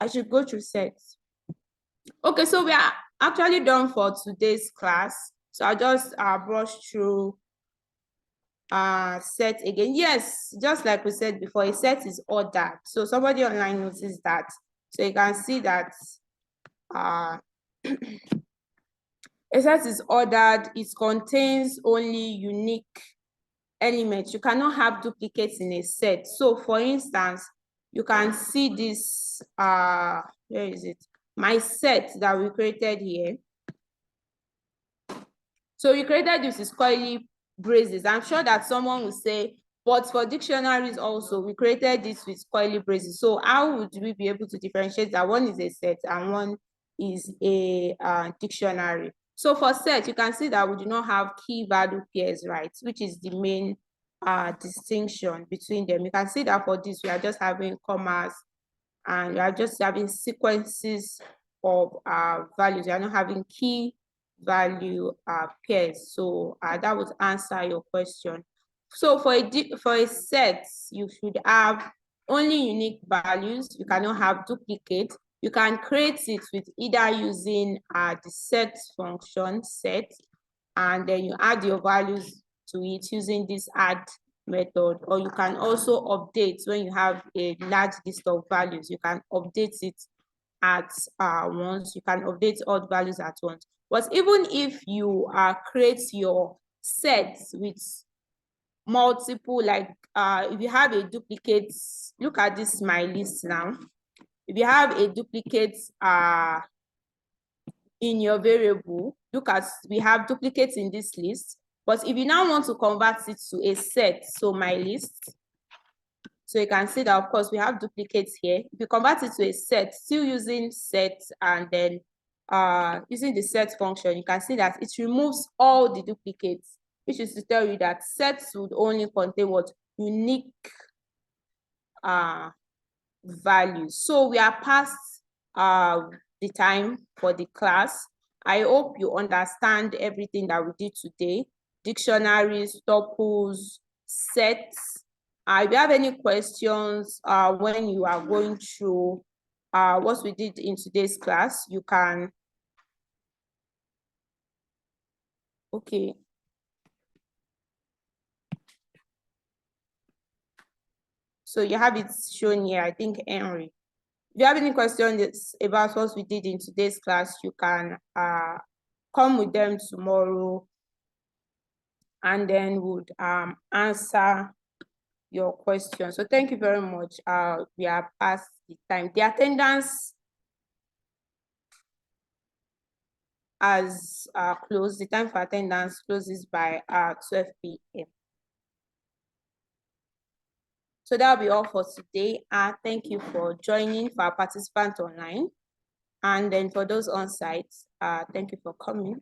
I should go through sets. Okay, so we are actually done for today's class. So I'll just brush through set again. Yes, just like we said before, a set is ordered. So somebody online noticed that. So you can see that a set is ordered. It contains only unique elements. You cannot have duplicates in a set. So for instance, you can see this, where is it? My set that we created here. So we created this is curly braces. I'm sure that someone will say, but for dictionaries also, we created this with curly braces. So how would we be able to differentiate that one is a set and one is a dictionary? So for set, you can see that we do not have key value pairs, right? Which is the main distinction between them. You can see that for this, we are just having commas and we are just having sequences of values. We are not having key value pairs. So that would answer your question. So for a set, you should have only unique values. You cannot have duplicates. You can create it with either using the set function, set, and then you add your values to it using this add method, or you can also update when you have a large list of values. You can update it at once. You can update all the values at once. But even if you create your sets with multiple, like if you have a duplicate, look at this my list now. If you have a duplicate in your variable, look at, we have duplicates in this list. But if you now want to convert it to a set, so my list, so you can see that of course we have duplicates here. If you convert it to a set, still using set and then using the set function, you can see that it removes all the duplicates, which is to tell you that sets would only contain what? Unique values. So we are past the time for the class. I hope you understand everything that we did today. Dictionaries, tuples, sets. If you have any questions when you are going through what we did in today's class, you can. Okay. So you have it shown here, I think, Henry. If you have any questions about what we did in today's class, you can come with them tomorrow, and then would answer your question. So thank you very much. We are past the time. The attendance has closed. The time for attendance closes by 12 p.m. So that'll be all for today. Thank you for joining, for our participants online. And then for those on site, thank you for coming.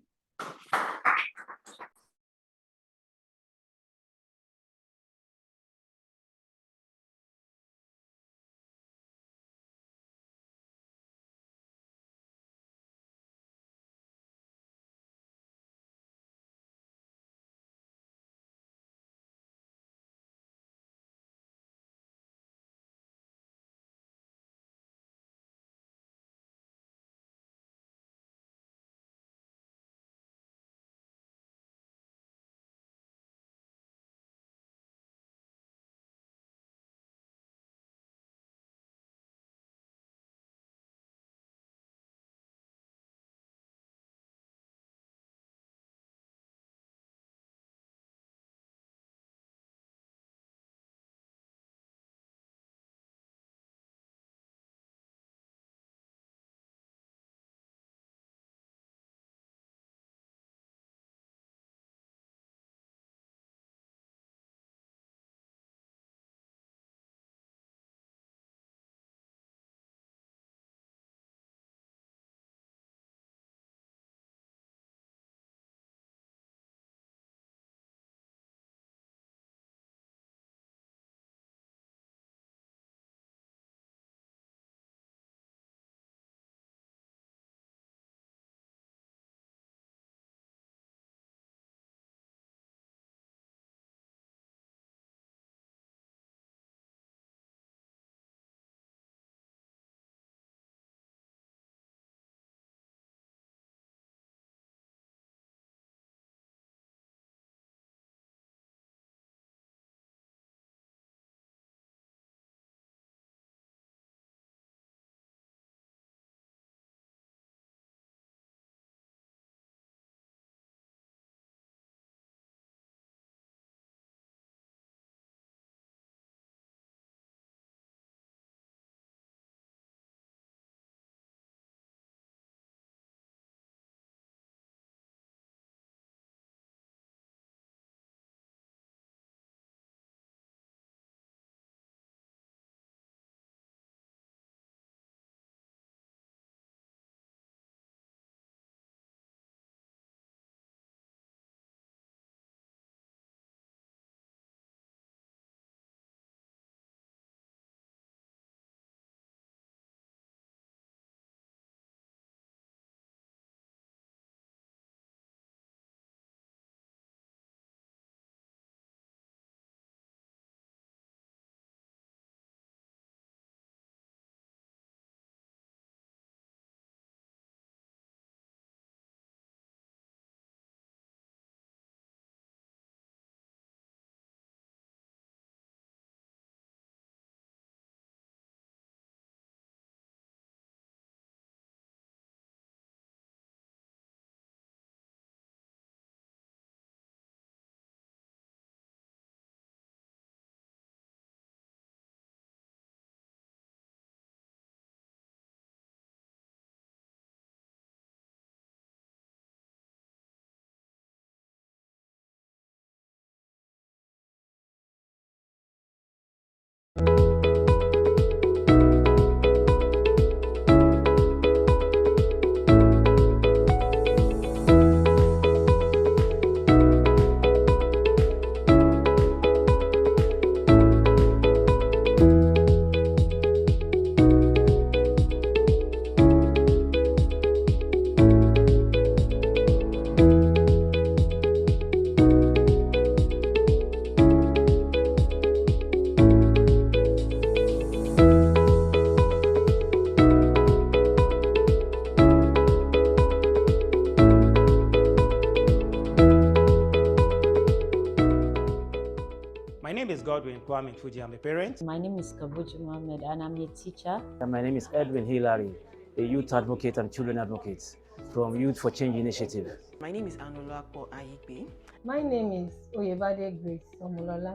Godwin Kwame Fuji. I'm a parent. My name is Kabuji Mohammed and I'm a teacher. And my name is Edwin Hillary, a youth advocate and children advocate from Youth for Change Initiative. My name is Anolapo Ayipe. My name is Oyebade Grace Omulola,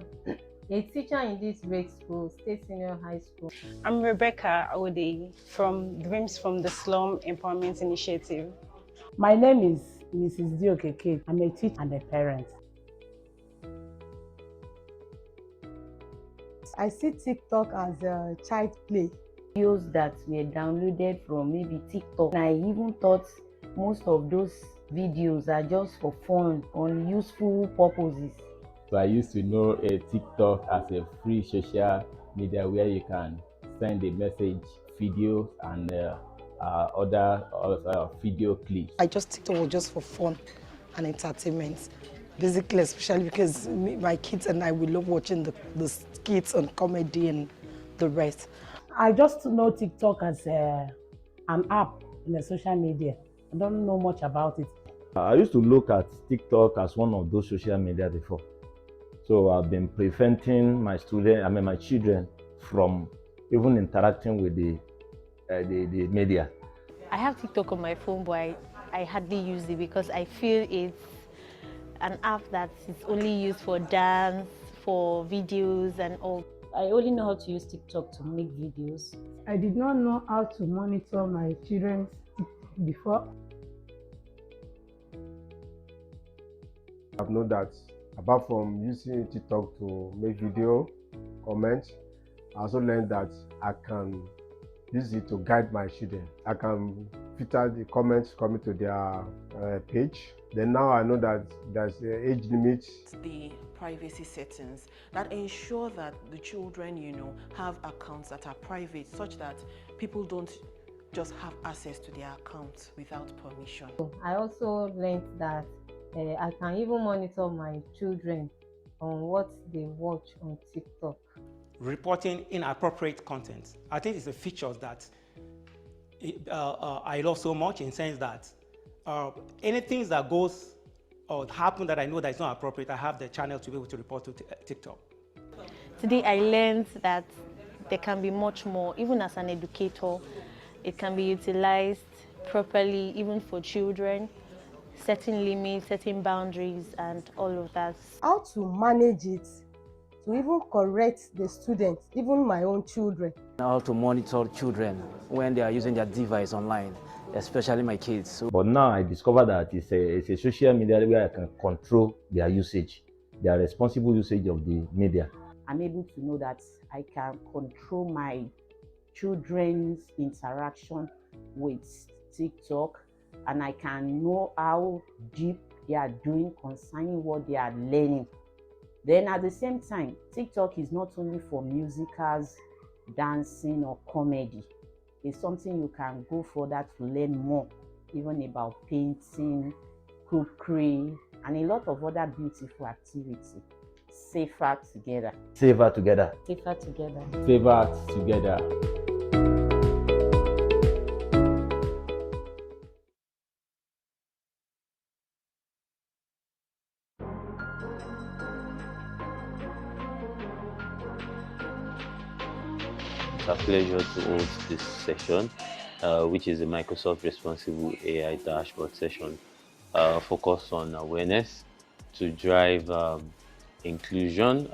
a teacher in this grade school, State Senior High School. I'm Rebecca Ode from Dreams from the Slum Empowerment Initiative. My name is Mrs. Diokeke. I'm a teacher and a parent. I see TikTok as a child play. Videos that were downloaded from maybe TikTok. I even thought most of those videos are just for fun, on useful purposes. So I used to know a TikTok as a free social media where you can send a message, videos, and other video clips. I just TikTok was just for fun and entertainment, basically, especially because my kids and I, we love watching the skits on comedy and the rest. I just know TikTok as an app in the social media. I don't know much about it. I used to look at TikTok as one of those social media before. So I've been preventing my children from even interacting with the media. I have TikTok on my phone, but I hardly use it because I feel it's an app that is only used for dance, for videos and all. I only know how to use TikTok to make videos. I did not know how to monitor my children's TikTok before. I've known that apart from using TikTok to make video, comment, I also learned that I can use it to guide my children. I can filter the comments coming to their page. Then now I know that there's an age limit. The privacy settings that ensure that the children, have accounts that are private, such that people don't just have access to their accounts without permission. I also learned that I can even monitor my children on what they watch on TikTok. Reporting inappropriate content. I think it's a feature that I love so much, in the sense that anything that goes or happen that I know that is not appropriate, I have the channel to be able to report to TikTok. Today I learned that there can be much more, even as an educator. It can be utilized properly, even for children, setting limits, setting boundaries, and all of that. How to manage it, to even correct the students, even my own children. How to monitor children when they are using their device online, especially my kids. But now I discovered that it's a social media where I can control their usage, their responsible usage of the media. I'm able to know that I can control my children's interaction with TikTok, and I can know how deep they are doing concerning what they are learning. Then at the same time, TikTok is not only for musicals, dancing or comedy. It's something you can go further to learn more, even about painting, cookery, and a lot of other beautiful activities. Safer together. Safer together. Safer together. Safer together. It's a pleasure to host this session, which is a Microsoft Responsible AI Dashboard session focused on awareness to drive inclusion